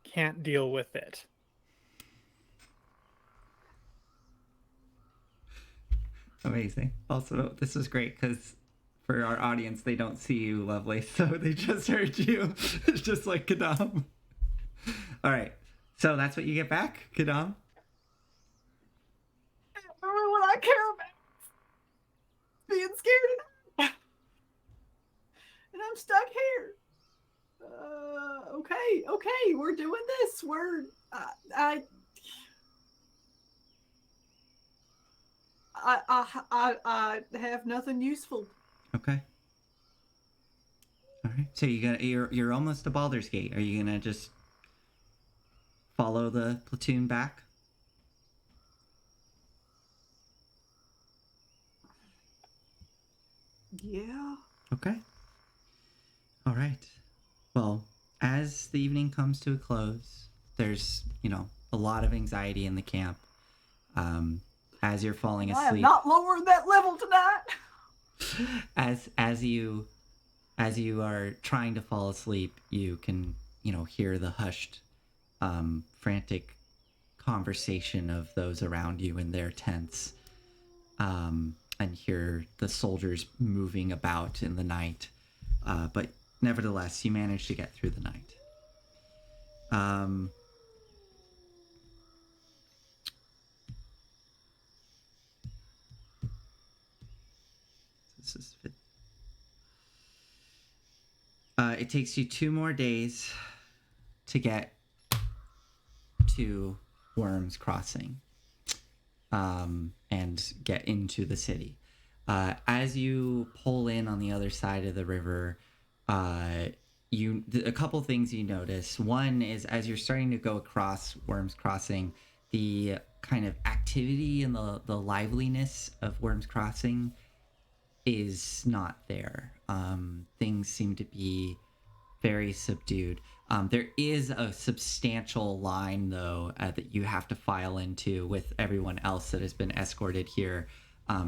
Can't deal with it.
Amazing. Also, this is great because for our audience, they don't see you, Lovelace, so they just heard you. It's just like Quidam. All right. So that's what you get back, Quidam?
Really what I care about. Being scared and I'm stuck here. Okay, we're doing this. I have nothing useful.
Okay. All right. So you're almost to Baldur's Gate. Are you gonna just follow the platoon back?
Yeah.
Okay. All right. Well, as the evening comes to a close, there's, a lot of anxiety in the camp. As you're falling asleep.
I am not lowering that level tonight.
As you are trying to fall asleep, you can, hear the hushed, frantic conversation of those around you in their tents. And hear the soldiers moving about in the night. But nevertheless, you manage to get through the night. It takes you 2 more days to get to Worms Crossing and get into the city. As you pull in on the other side of the river, a couple things you notice. One is as you're starting to go across Worms Crossing, the kind of activity and the liveliness of Worms Crossing is not there. Things seem to be very subdued. There is a substantial line, though, that you have to file into with everyone else that has been escorted here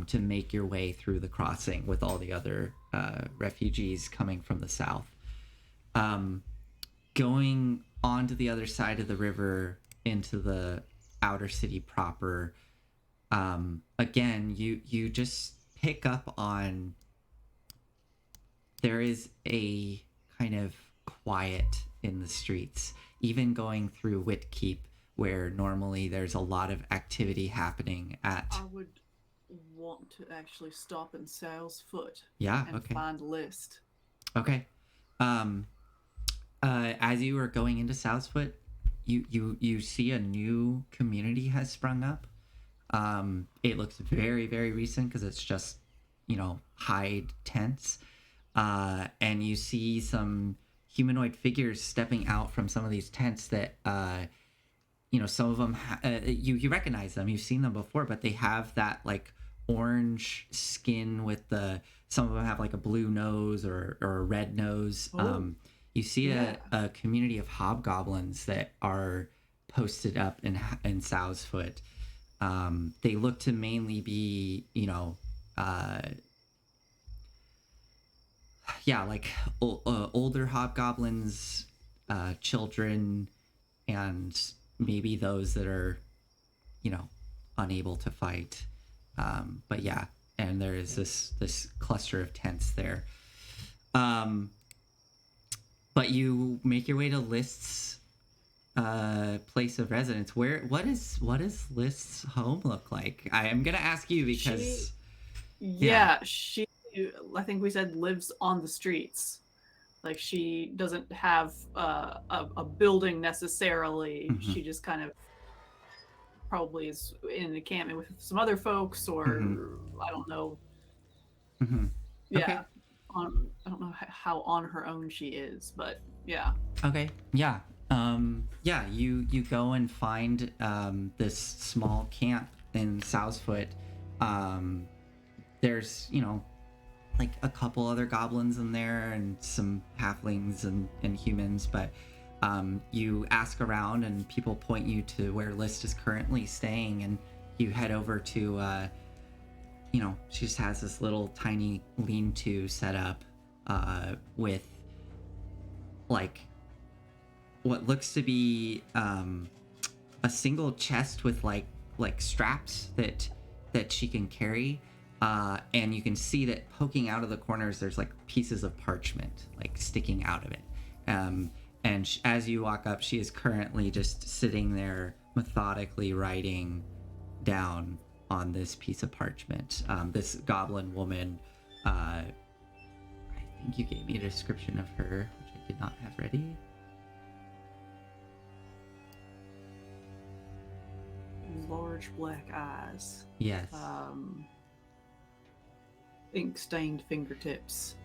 to make your way through the crossing with all the other refugees coming from the south. Going on to the other side of the river into the outer city proper, again, you just pick up on there is a kind of quiet in the streets, even going through Whitkeep, where normally there's a lot of activity happening at.
I would want to actually stop in Sal's foot.
Yeah,
and
okay.
find a list.
Okay. As you are going into Southfoot, you see a new community has sprung up. It looks very, very recent because it's just, hide tents. And you see some humanoid figures stepping out from some of these tents that, some of them, you recognize them. You've seen them before, but they have that like orange skin with some of them have like a blue nose or a red nose. You see a community of hobgoblins that are posted up in Southfoot. They look to mainly be, like older hobgoblins, children, and maybe those that are, unable to fight. But yeah, and there is this cluster of tents there. But you make your way to List's place of residence. What is List's home look like? I am gonna ask you because
she I think we said lives on the streets. Like she doesn't have a building necessarily. Mm-hmm. She just kind of probably is in an encampment with some other folks, or I don't know.
Mm-hmm.
Yeah. Okay. I don't know how on her own she is, but yeah.
Okay. Yeah. You go and find this small camp in Southfoot. There's, like a couple other goblins in there and some halflings and humans, but you ask around and people point you to where List is currently staying, and you head over to she just has this little tiny lean-to set up with like what looks to be a single chest with like straps that she can carry, and you can see that poking out of the corners there's like pieces of parchment like sticking out of it, and as you walk up, she is currently just sitting there methodically writing down on this piece of parchment. This goblin woman, I think you gave me a description of her, which I did not have ready.
Large black eyes.
Yes.
Ink-stained fingertips.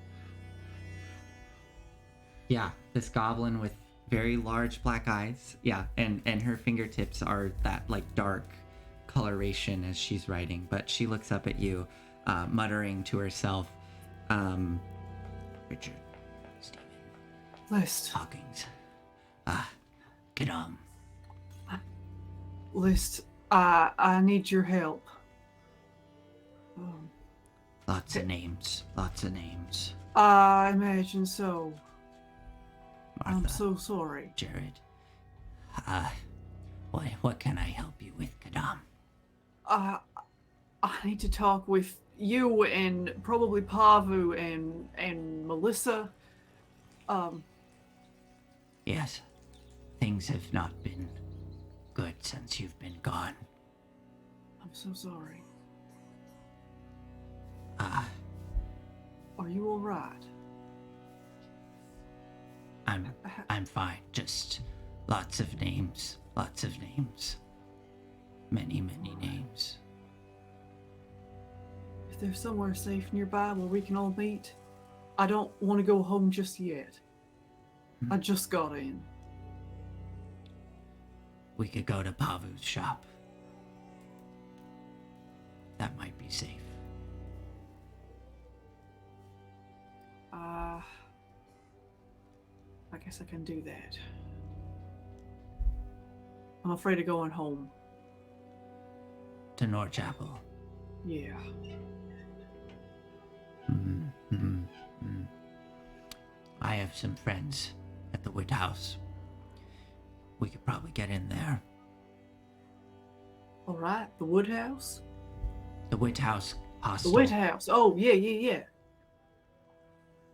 Yeah, this goblin with very large black eyes. Yeah, and her fingertips are that like dark coloration as she's writing, but she looks up at you, muttering to herself, Richard, Stephen,
List,
Hawkins, Quidam.
List, I need your help.
Lots of names.
I imagine so.
Martha,
I'm so sorry.
Jared, what can I help you with, Quidam?
I need to talk with you and probably Pavu and Melissa.
Yes, things have not been good since you've been gone.
I'm so sorry. Are you all right?
I'm fine. Just lots of names. Many names.
If there's somewhere safe nearby where we can all meet, I don't want to go home just yet. I just got in.
We could go to Pavu's shop. That might be safe.
I guess I can do that. I'm afraid of going home.
To Norchapel?
Yeah.
I have some friends at the Wood House. We could probably get in there.
All right, the Wood House?
The Wood House hostel.
The Wood House. Oh, yeah.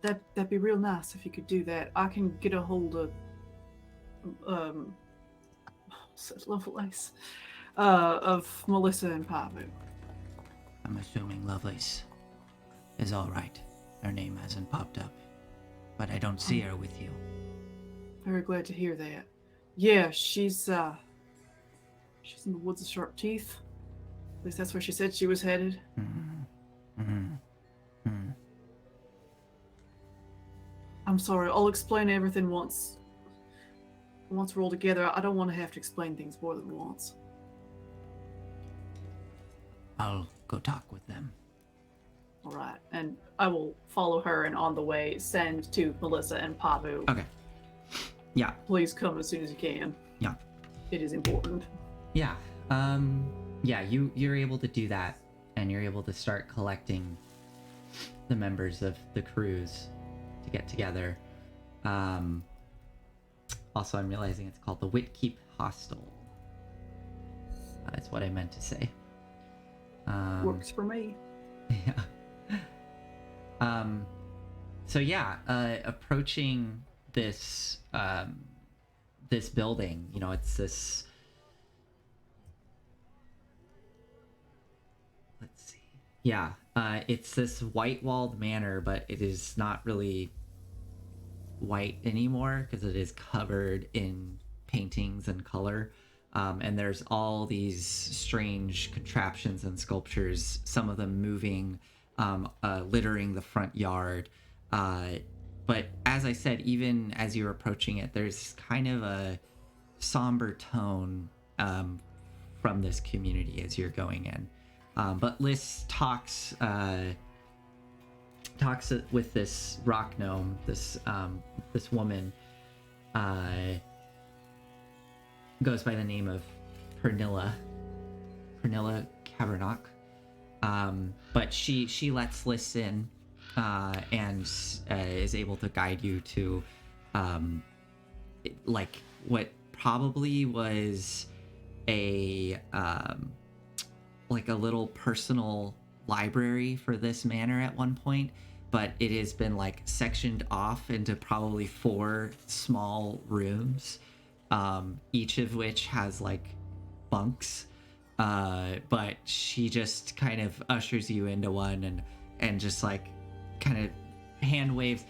That'd be real nice if you could do that. I can get a hold of such Lovelace. Of Melissa and Pavu.
I'm assuming Lovelace is all right. Her name hasn't popped up. but I don't see her with you.
Very glad to hear that. Yeah, she's in the woods of Sharp Teeth. At least that's where she said she was headed. I'm sorry, I'll explain everything once we're all together. I don't want to have to explain things more than once.
I'll go talk with them.
All right, and I will follow her, and on the way send to Melissa and Pavu.
Okay. Yeah.
Please come as soon as you can.
Yeah.
It is important.
Yeah. Yeah, you're able to do that, and you're able to start collecting the members of the crews to get together. Also, I'm realizing it's called the Whitkeep Hostel. That's what I meant to say.
Works for me.
Yeah. So yeah, approaching this this building, you know, it's this. Let's see. Yeah, it's this white-walled manor, but it is not really white anymore because it is covered in paintings and color. And there's all these strange contraptions and sculptures, some of them moving, littering the front yard. But as I said, even as you're approaching it, there's kind of a somber tone from this community as you're going in. But Liz talks with this rock gnome, this woman, goes by the name of Pernilla Cabernock. But she lets Liz in and is able to guide you to like what probably was a like a little personal library for this manor at one point, but it has been like sectioned off into probably 4 small rooms, each of which has like bunks. But she just kind of ushers you into one and just like kind of hand waves.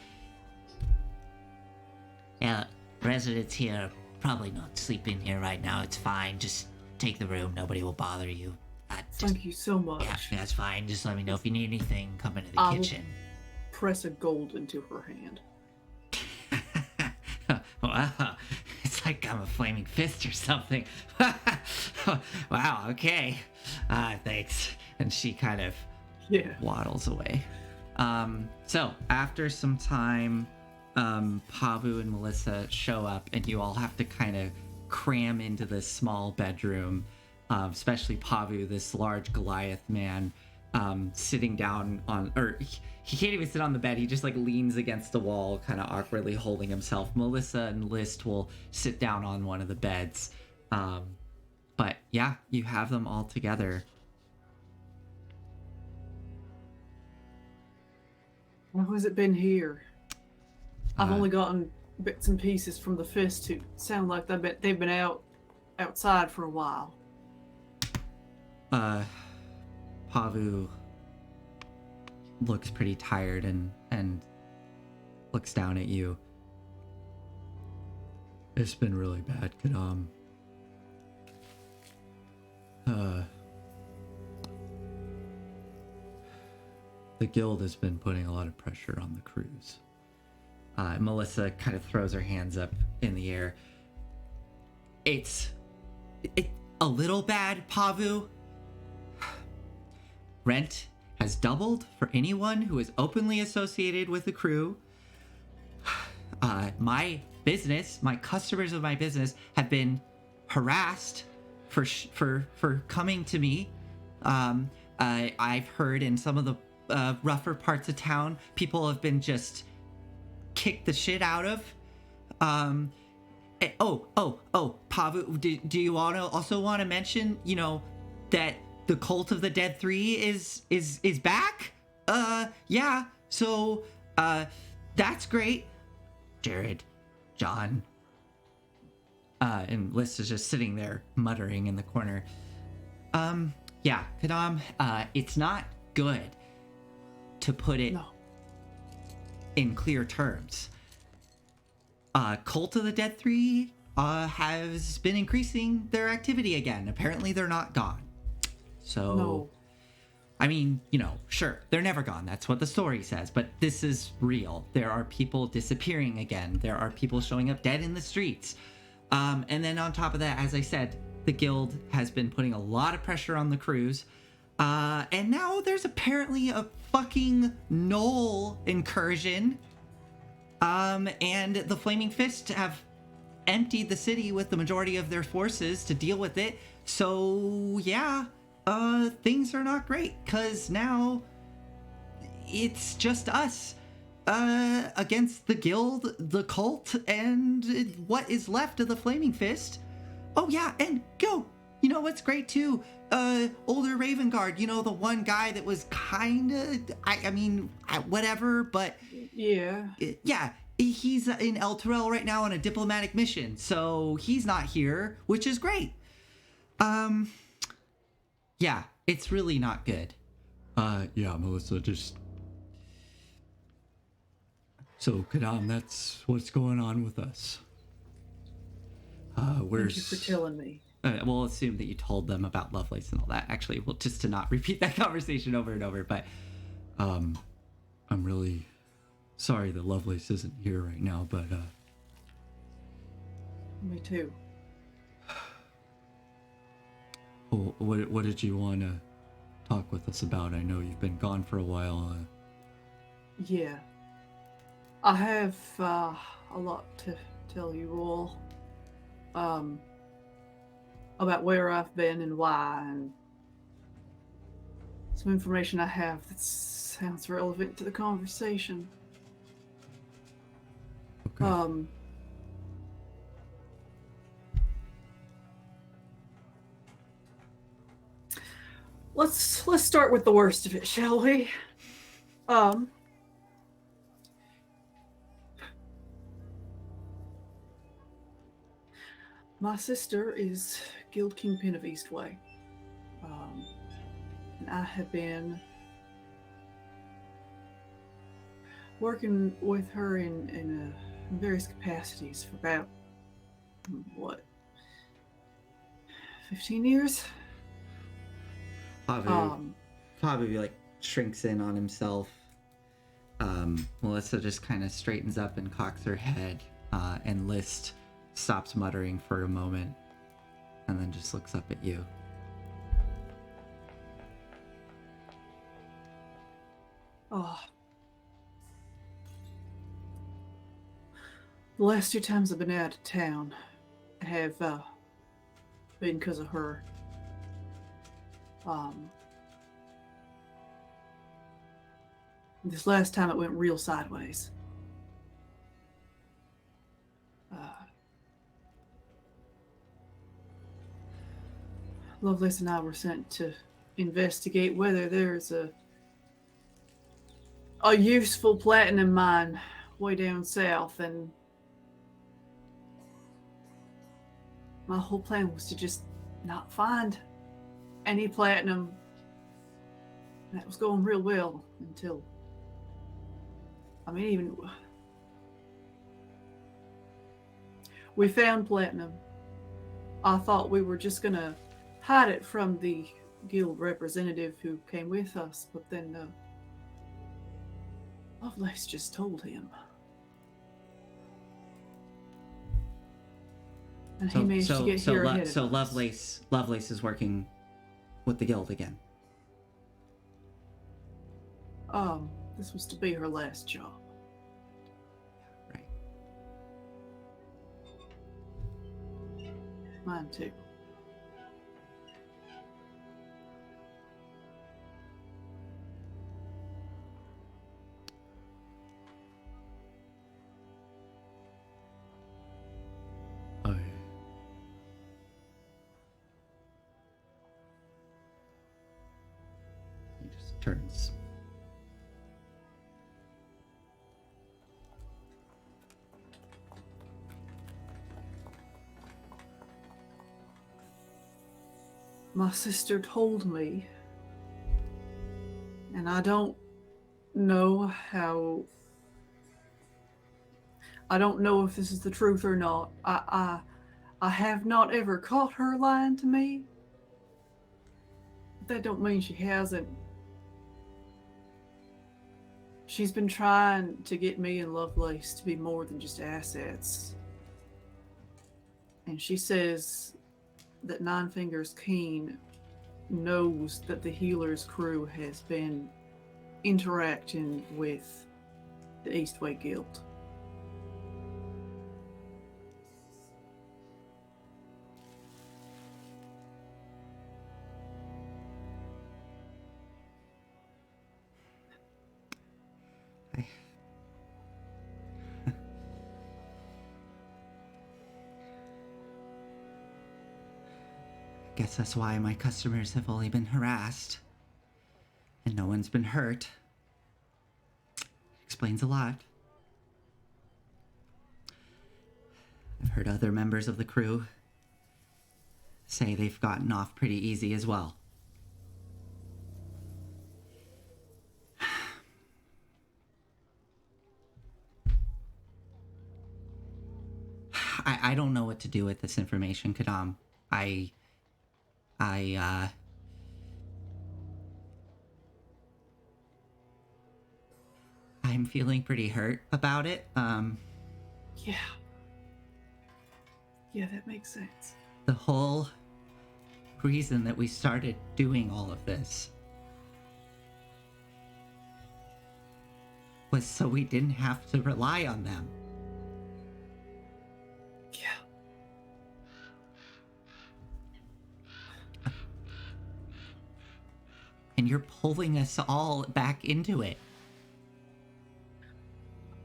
Yeah, residents here probably not sleeping here right now. It's fine. Just take the room. Nobody will bother you.
Thank you so much.
Yeah, that's fine. Just let me know if you need anything. Come into the kitchen.
Press a gold into her hand.
Wow, it's like I'm a flaming fist or something. Wow, okay. Thanks.
And she kind of waddles away. So after some time, Pavu and Melissa show up, and you all have to kind of cram into this small bedroom. Especially Pavu, this large Goliath man, sitting down on, or he can't even sit on the bed. He just like leans against the wall, kind of awkwardly holding himself. Melissa and List will sit down on one of the beds. But yeah, you have them all together.
How has it been here? I've only gotten bits and pieces from the fist who sound like they've been outside for a while.
Pavu looks pretty tired and looks down at you.
It's been really bad, Quidam. The guild has been putting a lot of pressure on the crews.
Melissa kind of throws her hands up in the air. It's a little bad, Pavu. Rent has doubled for anyone who is openly associated with the crew. My business, my customers of my business have been harassed for coming to me. I've heard in some of the rougher parts of town, people have been just kicked the shit out of. Pavu, do you also want to mention, you know, that the Cult of the Dead 3 is back? Yeah, so, that's great. Jared, John, and Liz is just sitting there muttering in the corner. Yeah, Quidam, it's not good, to put it in clear terms. Cult of the Dead 3 has been increasing their activity again. Apparently they're not gone. So,
No.
I mean, sure, they're never gone. That's what the story says. But this is real. There are people disappearing again. There are people showing up dead in the streets. And then on top of that, as I said, the guild has been putting a lot of pressure on the crews. And now there's apparently a fucking Knoll incursion. And the Flaming Fist have emptied the city with the majority of their forces to deal with it. So, yeah, things are not great, because now it's just us against the guild, the cult, and what is left of the Flaming Fist. Oh, yeah, and you know what's great, too? Older Raven Guard, the one guy that was kind of, I mean, whatever, but...
Yeah.
Yeah, he's in El Terrell right now on a diplomatic mission, so he's not here, which is great. Yeah, it's really not good.
Yeah, Melissa, just... So, Quidam, that's what's going on with us.
Thank you for telling me.
We'll assume that you told them about Lovelace and all that. Actually, well, just to not repeat that conversation over and over, but...
I'm really sorry that Lovelace isn't here right now, but,
Me too.
Oh, what did you want to talk with us about? I know you've been gone for a while.
Yeah. I have a lot to tell you all. About where I've been and why, and some information I have that sounds relevant to the conversation.
Okay.
Let's start with the worst of it, shall we? My sister is Guild Kingpin of Eastway. And I have been working with her in various capacities for about, 15 years?
Probably like shrinks in on himself. Melissa just kind of straightens up and cocks her head, and List stops muttering for a moment and then just looks up at you.
Oh. The last 2 times I've been out of town have been because of her. This last time it went real sideways. Lovelace and I were sent to investigate whether there's a useful platinum mine way down south, and my whole plan was to just not find any platinum. That was going real well until, even we found platinum. I thought we were just gonna hide it from the guild representative who came with us, but then Lovelace just told him. And he managed to get here ahead of us.
So Lovelace is working with the guild again.
This was to be her last job.
Right.
Mine too.
He just turns.
My sister told me, and I don't know how. I don't know if this is the truth or not. I have not ever caught her lying to me. That don't mean she hasn't. She's been trying to get me and Lovelace to be more than just assets. And she says that Nine Fingers Keen knows that the healer's crew has been interacting with the Eastway Guild.
Guess that's why my customers have only been harassed and no one's been hurt. Explains a lot. I've heard other members of the crew say they've gotten off pretty easy as well. I don't know what to do with this information, Quidam. I'm feeling pretty hurt about it.
Yeah. Yeah, that makes sense.
The whole reason that we started doing all of this was so we didn't have to rely on them.
Yeah.
And you're pulling us all back into it.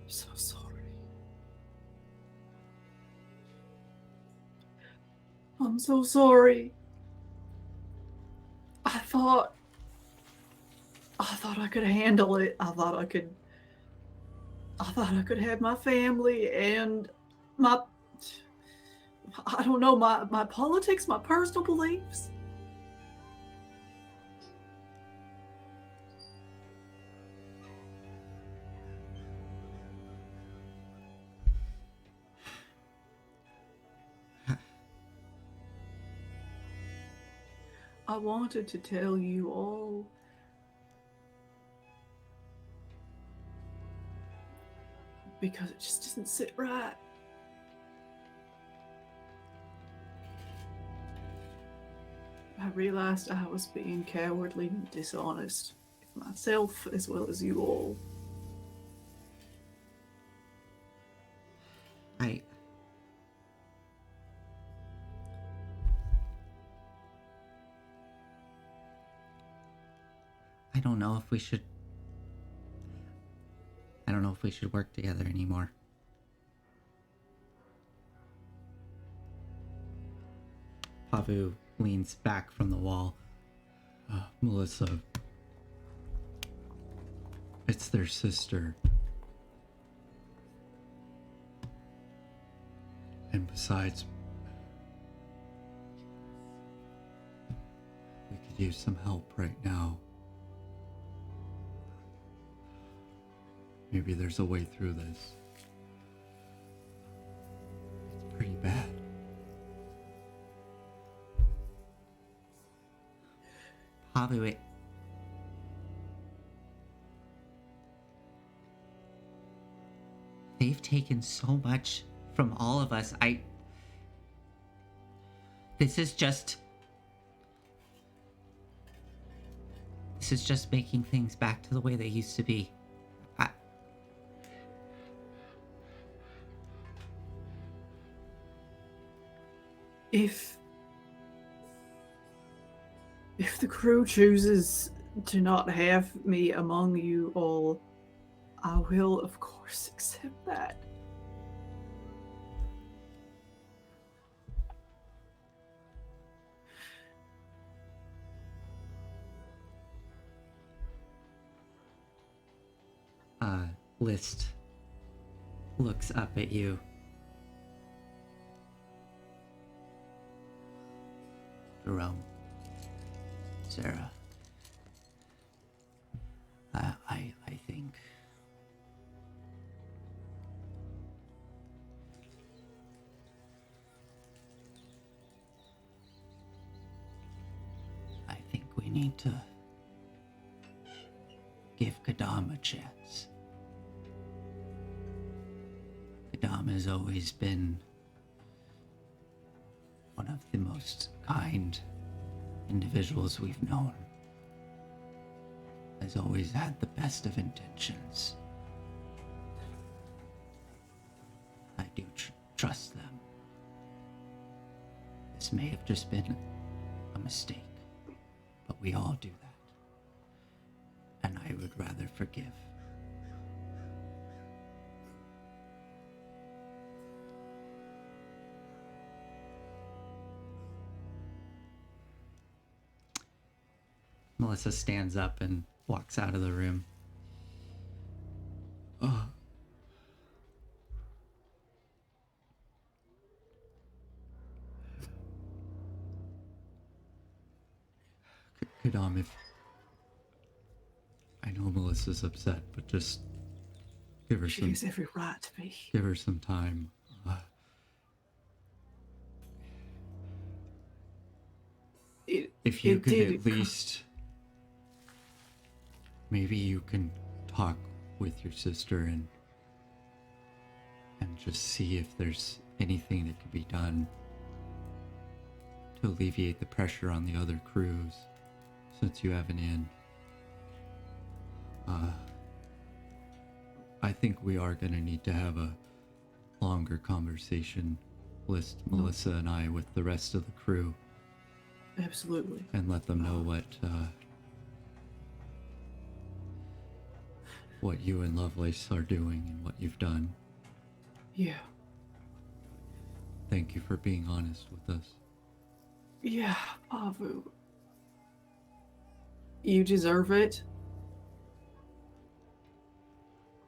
I'm so sorry. I'm so sorry. I thought I could handle it. I thought I could have my family and my, I don't know, my politics, my personal beliefs. I wanted to tell you all, because it just doesn't sit right. I realized I was being cowardly and dishonest with myself as well as you all.
I don't know if we should work together anymore. Pavu leans back from the wall.
Melissa, it's their sister. And besides, we could use some help right now. Maybe there's a way through this. It's pretty bad.
Pavu, they've taken so much from all of us. This is just making things back to the way they used to be.
If the crew chooses to not have me among you all, I will, of course, accept that.
List looks up at you. Jerome, Sarah, I think need to give Quidam a chance. Quidam has always been one of the most kind individuals we've known. Has always had the best of intentions. I do trust them. This may have just been a mistake, but we all do that. And I would rather forgive. Melissa stands up and walks out of the room.
Quidam, if I know Melissa's upset, but just give her
She has every right to be.
Give her some time. If you could at least, maybe you can talk with your sister and just see if there's anything that could be done to alleviate the pressure on the other crews, since you have an in. I think we are going to need to have a longer conversation, Melissa and I, with the rest of the crew.
Absolutely.
And let them know what you and Lovelace are doing and what you've done.
Yeah.
Thank you for being honest with us.
Yeah, Pavu. You deserve it.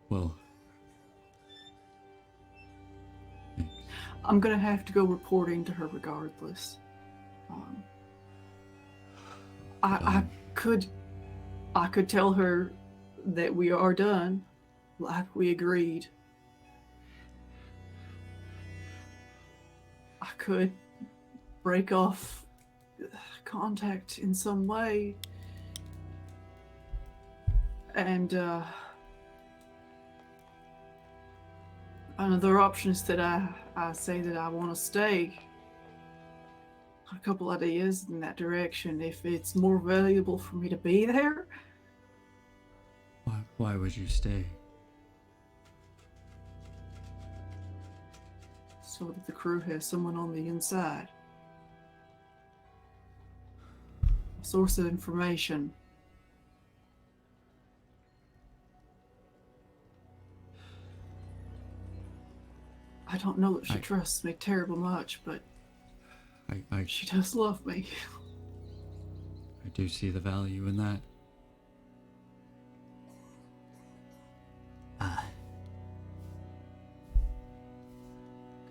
Well, thanks.
I'm gonna have to go reporting to her regardless. I could tell her that we are done, like we agreed. I could break off contact in some way, and another option is that I say that I want to stay. A couple ideas in that direction. If it's more valuable for me to be there.
Why would you stay?
So that the crew has someone on the inside. A source of information. I don't know that she trusts me terrible much, but she does love me.
I do see the value in that.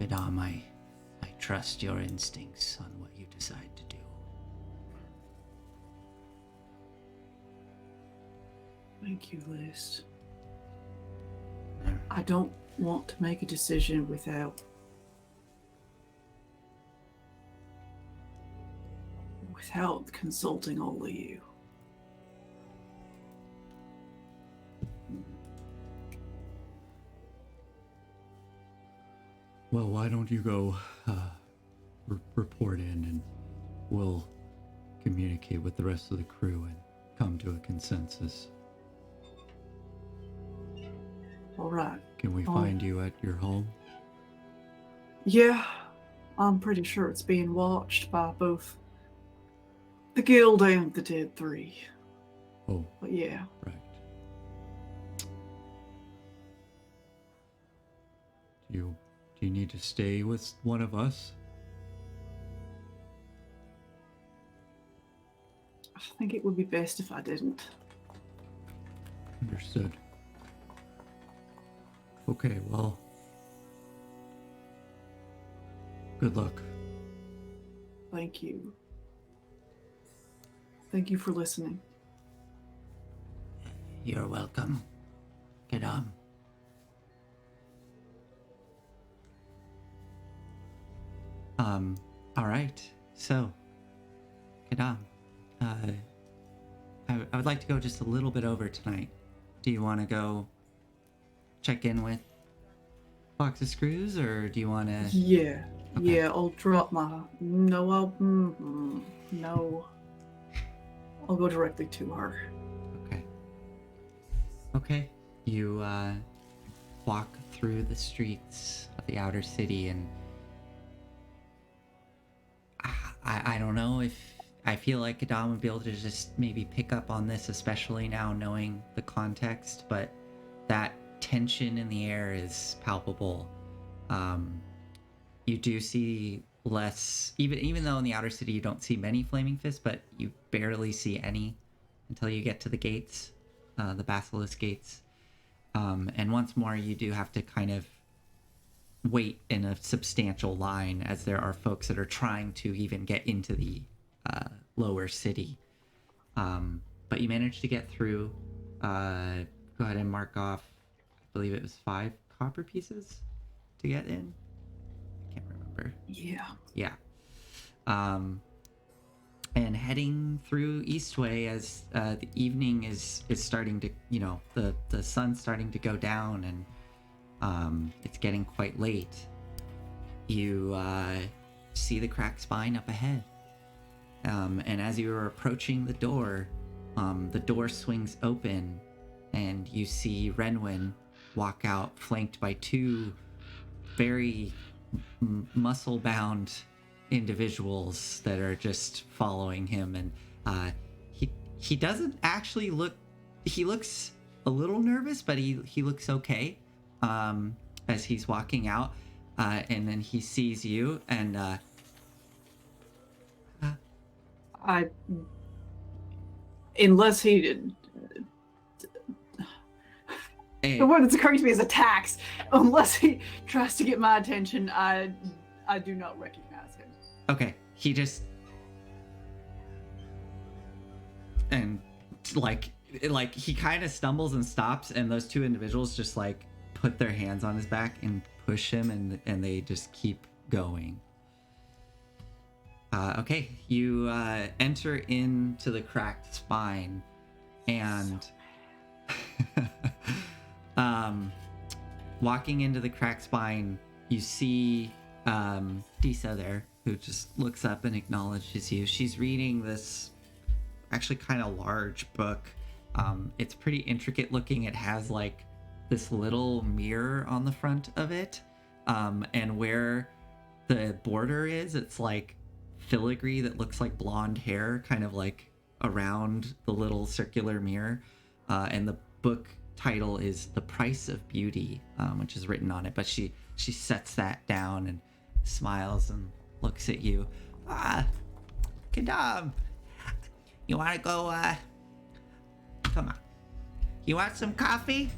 Quidam, I trust your instincts on what you decide to do.
Thank you, Liz. I don't want to make a decision without consulting all of you.
Well, why don't you go report in, and we'll communicate with the rest of the crew and come to a consensus.
All right.
Can we find you at your home?
Yeah, I'm pretty sure it's being watched by both the Guild and the Dead Three.
Oh.
But yeah.
Right. Do you need to stay with one of us?
I think it would be best if I didn't.
Understood. Okay, well, good luck.
Thank you. Thank you for listening.
You're welcome. Quidam. All right. So, Quidam, would like to go just a little bit over tonight. Do you want to go check in with Box of Screws, or do you want to?
Yeah.
Okay.
Yeah, I'll drop my... No, no. I'll go directly to her.
Okay. Okay. You walk through the streets of the outer city, and I don't know if I feel like Quidam would be able to just maybe pick up on this, especially now knowing the context, but that tension in the air is palpable. You do see less, even though in the outer city you don't see many flaming fists, but you barely see any until you get to the gates, the basilisk gates. And once more, you do have to kind of wait in a substantial line, as there are folks that are trying to even get into the lower city. But you managed to get through. Go ahead and mark off, I believe it was 5 copper pieces to get in. I can't remember. Yeah. And heading through Eastway as the evening is starting to, the sun's starting to go down, and it's getting quite late. You see the cracked spine up ahead. And as you are approaching the door swings open, and you see Renwyn walk out, flanked by 2 very muscle-bound individuals that are just following him. And he doesn't actually look... He looks a little nervous, but he looks okay as he's walking out. And then he sees you, and
unless he... The word that's occurring to me is attacks. Unless he tries to get my attention, I do not recognize him.
Okay, he just... And, like he kind of stumbles and stops, and those 2 individuals just, like, put their hands on his back and push him, and they just keep going. Okay, you enter into the cracked spine, and... walking into the cracked spine, you see Disa there, who just looks up and acknowledges you. She's reading this actually kind of large book. It's pretty intricate looking. It has like this little mirror on the front of it, and where the border is, it's like filigree that looks like blonde hair, kind of like around the little circular mirror. And the book title is The Price of Beauty, which is written on it. But she sets that down and smiles and looks at you. Quidam, you want to go, come on. You want some coffee?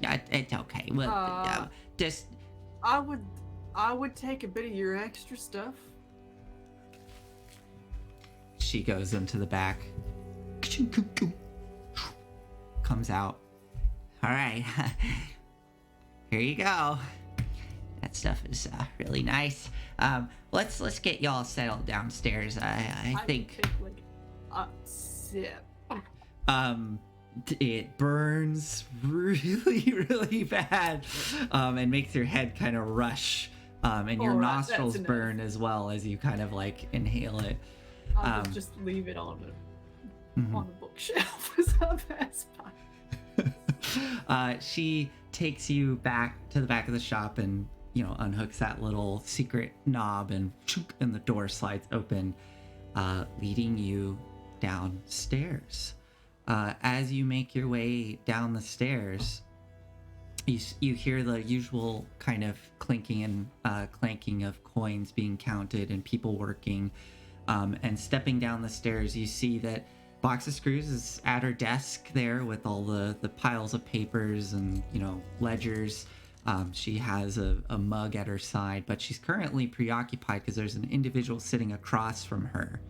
Yeah, it's okay. Well, just...
I would take a bit of your extra stuff.
She goes into the back. Comes out. All right. Here you go. That stuff is really nice. Let's get y'all settled downstairs. I think
take like a sip.
It burns really, really bad, and makes your head kind of rush, and your nostrils burn as well as you kind of like inhale it.
I'll just leave it on the bookshelf as a best part.
She takes you back to the back of the shop and unhooks that little secret knob, and the door slides open, leading you downstairs. As you make your way down the stairs, you hear the usual kind of clinking and clanking of coins being counted and people working. And stepping down the stairs, you see that Box of Screws is at her desk there with all the piles of papers and ledgers. She has a mug at her side, but she's currently preoccupied because there's an individual sitting across from her.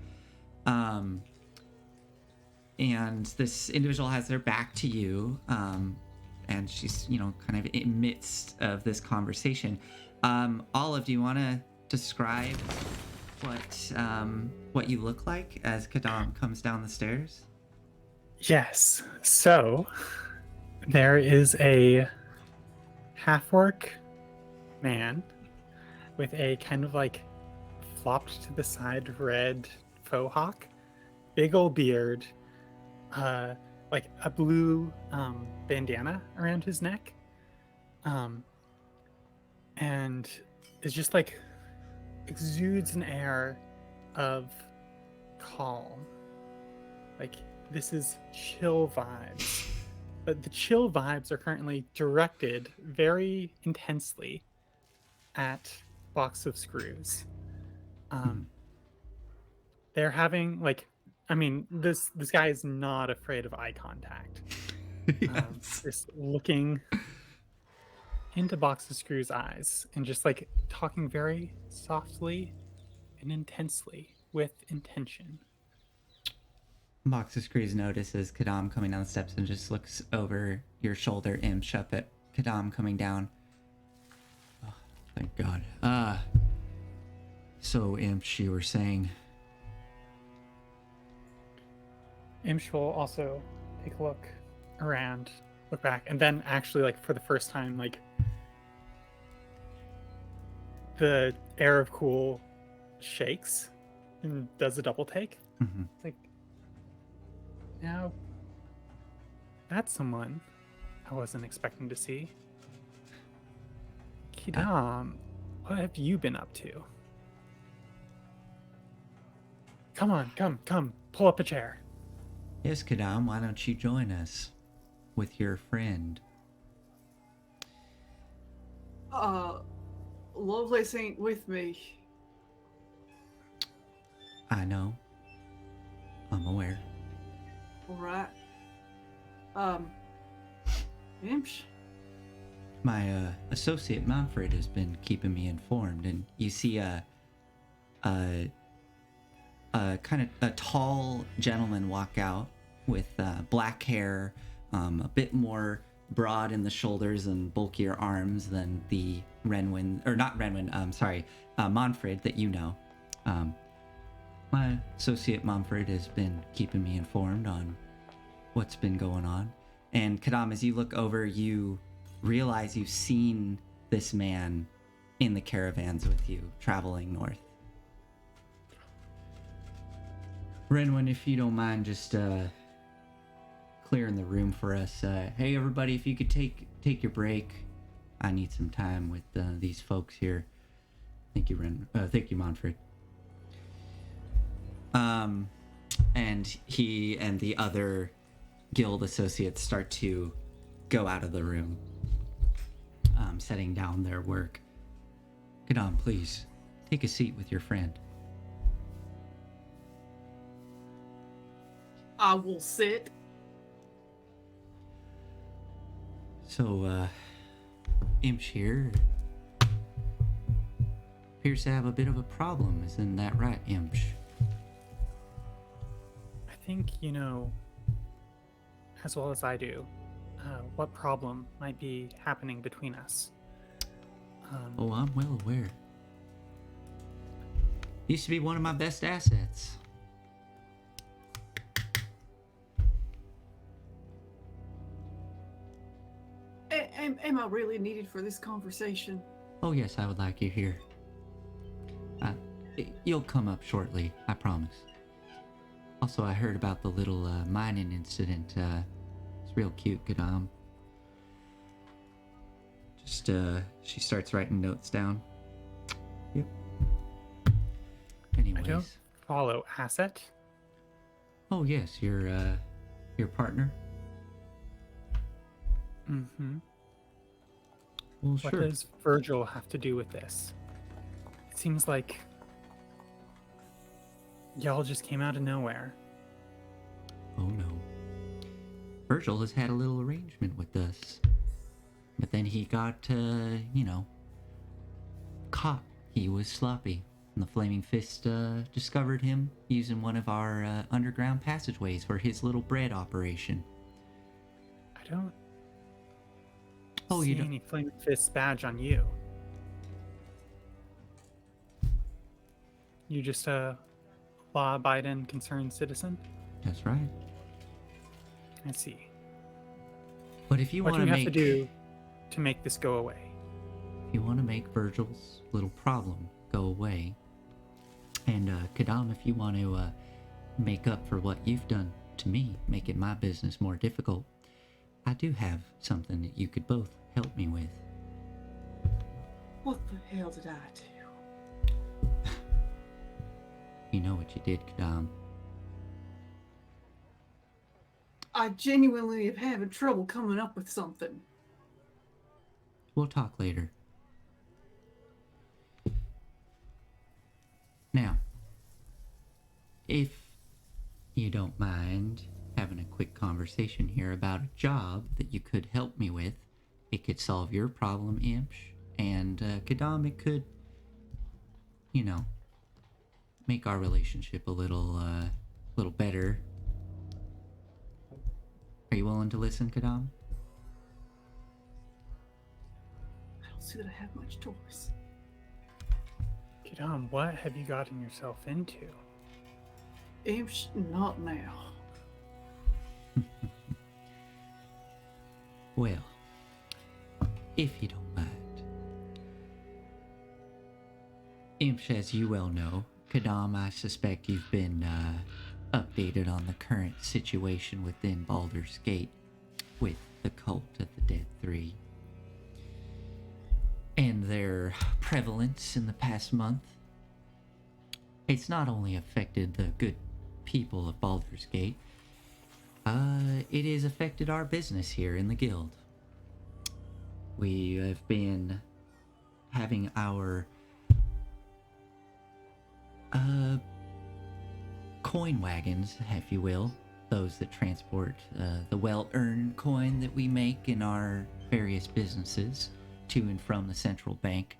And this individual has their back to you, and she's, kind of in midst of this conversation. Olive, do you want to describe what you look like as Quidam comes down the stairs?
Yes. So there is a half-orc man with a kind of like flopped to the side red faux hawk, big old beard, like a blue bandana around his neck, and is just like exudes an air of calm. Like, this is chill vibes. But the chill vibes are currently directed very intensely at Box of Screws. They're having like, I mean, this guy is not afraid of eye contact.
Yes.
Just looking into Box of Screws' eyes and just like talking very softly and intensely with intention.
Box of Screws notices Quidam coming down the steps and just looks over your shoulder, Imsh, up at Quidam coming down.
Oh, thank God. So Imsh, you were saying?
Imsh will also take a look around, look back, and then actually, like, for the first time, like, the air of cool shakes and does a double take.
Mm-hmm.
It's like, now, that's someone I wasn't expecting to see. Quidam, what have you been up to? Come on, come, pull up a chair.
Yes, Quidam, why don't you join us with your friend?
Lovelace ain't with me.
I know. I'm aware.
Alright. Imsh?
My associate Manfred has been keeping me informed, and you see a kind of a tall gentleman walk out with black hair, a bit more broad in the shoulders and bulkier arms than the Renwin, or not Renwin, Manfred that you know. My associate Manfred has been keeping me informed on what's been going on. And Quidam, as you look over, you realize you've seen this man in the caravans with you, traveling north. Renwin, if you don't mind just clearing the room for us. Hey, everybody, if you could take your break. I need some time with these folks here. Thank you, thank you, Manfred. And he and the other guild associates start to go out of the room, setting down their work. Quidam, please, take a seat with your friend.
I will sit.
So, Imsh here appears to have a bit of a problem. Isn't that right, Imsh?
I think you know as well as I do what problem might be happening between us.
Oh, I'm well aware. Used to be one of my best assets.
Am I really needed for this conversation?
Oh yes, I would like you here. You'll come up shortly, I promise. Also, I heard about the little mining incident. It's real cute, Quidam. Just, she starts writing notes down. Yep. Anyways.
I don't follow asset.
Oh yes, your partner?
Mm-hmm.
Well,
What
sure.
does Virgil have to do with this? It seems like y'all just came out of nowhere.
Oh no. Virgil has had a little arrangement with us. But then he got, caught. He was sloppy. And the Flaming Fist discovered him using one of our underground passageways for his little bread operation.
I don't
Oh,
see
you don't?
any Flaming Fist badge on you. You just a law-abiding, concerned citizen?
That's right.
I see.
But if you
What
want
do
to
you have
make...
to do to make this go away?
If you want to make Virgil's little problem go away, and Quidam, if you want to make up for what you've done to me, making my business more difficult, I do have something that you could both help me with.
What the hell did I do?
You know what you did, Quidam.
I genuinely am having trouble coming up with something.
We'll talk later. Now, if you don't mind having a quick conversation here about a job that you could help me with, it could solve your problem, Imsh, and Quidam, it could, you know, make our relationship a little better. Are you willing to listen, Quidam?
I don't see that I have much choice.
Quidam, what have you gotten yourself into?
Not now.
Well, if you don't mind. Imsh, as you well know, Quidam, I suspect you've been updated on the current situation within Baldur's Gate with the cult of the Dead Three and their prevalence in the past month. It's not only affected the good people of Baldur's Gate, it has affected our business here in the guild. We have been having our coin wagons, if you will, those that transport the well-earned coin that we make in our various businesses to and from the central bank.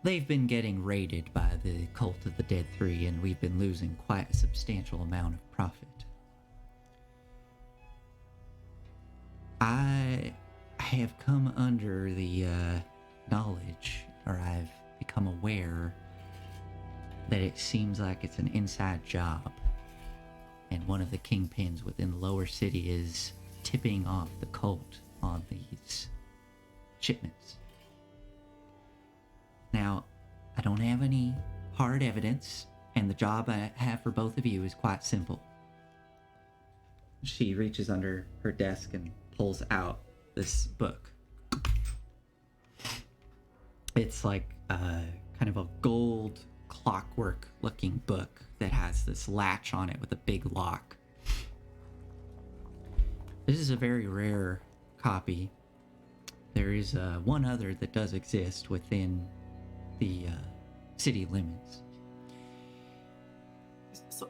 They've been getting raided by the cult of the Dead Three, and we've been losing quite a substantial amount of profit. I have come under the knowledge, or I've become aware, that it seems like it's an inside job, and one of the kingpins within the lower city is tipping off the cult on these shipments. Now, I don't have any hard evidence, and the job I have for both of you is quite simple. She reaches under her desk and pulls out this book. It's like kind of a gold clockwork looking book that has this latch on it with a big lock. This is a very rare copy. There is one other that does exist within the city limits.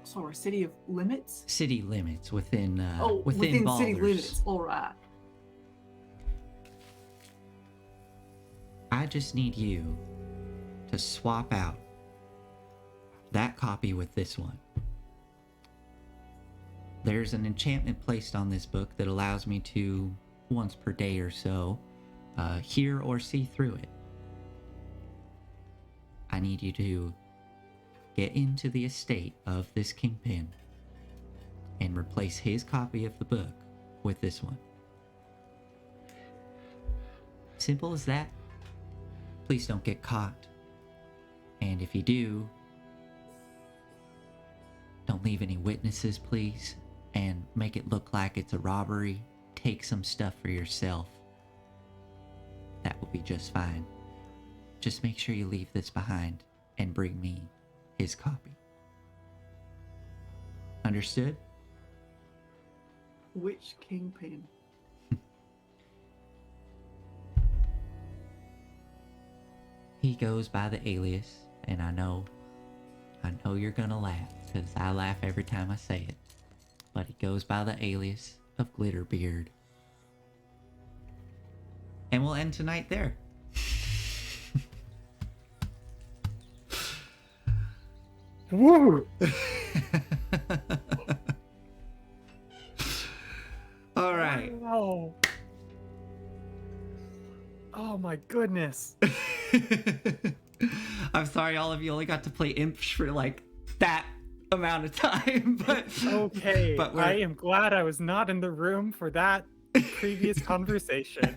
Sorry, city of limits?
City limits within
within
Baldur's.
city limits. All right.
I just need you to swap out that copy with this one. There's an enchantment placed on this book that allows me to, once per day or so, hear or see through it. I need you to get into the estate of this kingpin and replace his copy of the book with this one. Simple as that. Please don't get caught. And if you do, don't leave any witnesses, please. And make it look like it's a robbery. Take some stuff for yourself. That will be just fine. Just make sure you leave this behind and bring me his copy. Understood?
Which kingpin?
He goes by the alias, and I know you're gonna laugh, because I laugh every time I say it. But he goes by the alias of Glitterbeard. And we'll end tonight there.
Woo!
All right.
Wow. Oh my goodness.
I'm sorry all of you only got to play Imp for like that amount of time, but
okay.
But
I am glad I was not in the room for that previous conversation.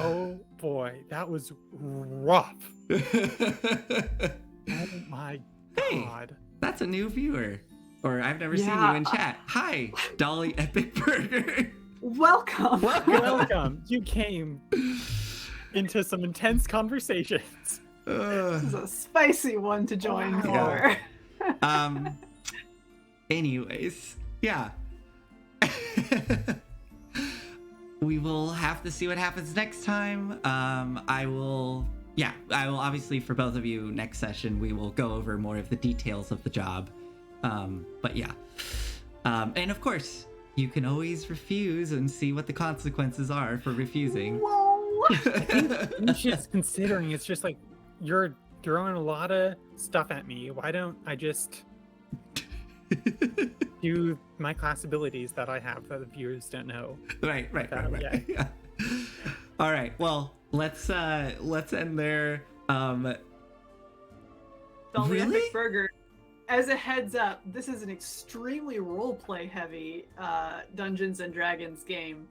Oh boy, that was rough. Oh my god.
Hey, that's a new viewer. Or I've never seen you in chat. Hi, Dolly Epic Burger.
Welcome.
Welcome. You came into some intense conversations.
This is a spicy one to join
Yeah.
for.
Anyways, yeah. We will have to see what happens next time. I will obviously, for both of you next session, we will go over more of the details of the job. But yeah. And of course, you can always refuse and see what the consequences are for refusing.
Whoa.
I'm just considering, it's just like, you're throwing a lot of stuff at me. Why don't I just do my class abilities that I have that the viewers don't know?
Right.
Yeah.
Yeah. All right. Well, let's end there.
Dolly
Really?
Epic Burger. As a heads up, this is an extremely roleplay heavy Dungeons and Dragons game.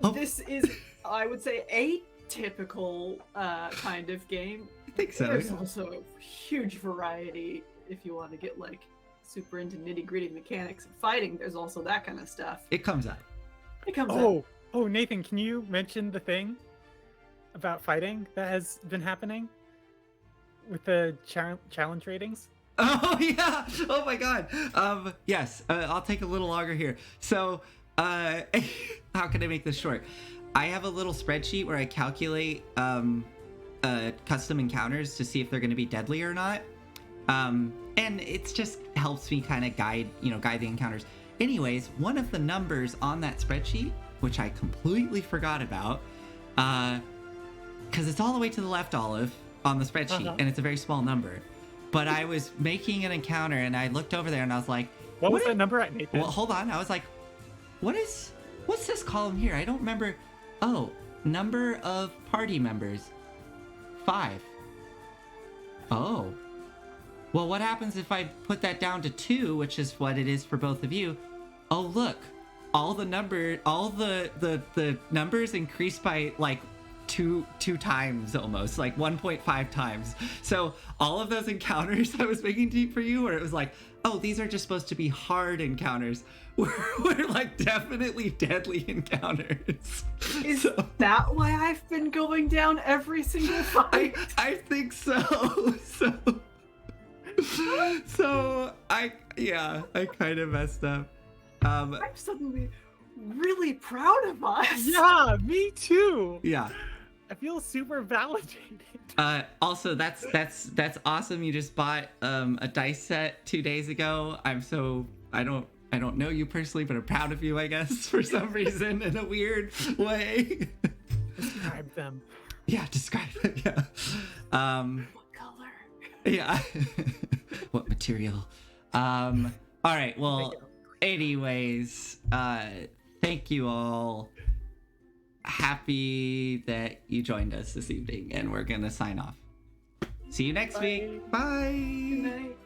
Oh.
This is, I would say, a typical kind of game.
I think so.
There's also a huge variety if you want to get like super into nitty gritty mechanics and fighting. There's also that kind of stuff.
It comes up.
It comes up.
Oh, Nathan, can you mention the thing about fighting that has been happening with the challenge ratings?
Oh yeah! Oh my god! Yes, I'll take a little longer here. So, how can I make this short? I have a little spreadsheet where I calculate custom encounters to see if they're going to be deadly or not. And it just helps me kind of guide the encounters. Anyways, one of the numbers on that spreadsheet, which I completely forgot about, because it's all the way to the left, Olive, on the spreadsheet, and it's a very small number. But I was making an encounter, and I looked over there, and I was like,
what was that number at, Nathan?
Well, hold on. I was like, what's this column here? I don't remember. Oh, number of party members. 5. Oh. Well, what happens if I put that down to 2, which is what it is for both of you? Oh, look. All the numbers increased by like two times almost, like 1.5 times. So all of those encounters I was making for you, where it was like, oh, these are just supposed to be hard encounters, were like definitely deadly encounters.
Is that why I've been going down every single fight?
I think so. So I kind of messed up.
I'm suddenly really proud of us.
Yeah, me too.
Yeah.
I feel super validated.
Also, that's awesome. You just bought a dice set 2 days ago. I don't know you personally, but I'm proud of you, I guess, for some reason, in a weird way.
Describe them.
Yeah, describe it. Yeah.
What color?
Yeah. What material? All right. Well, anyways, thank you all. Happy that you joined us this evening, and we're gonna sign off. See you next week. Bye.
Good night.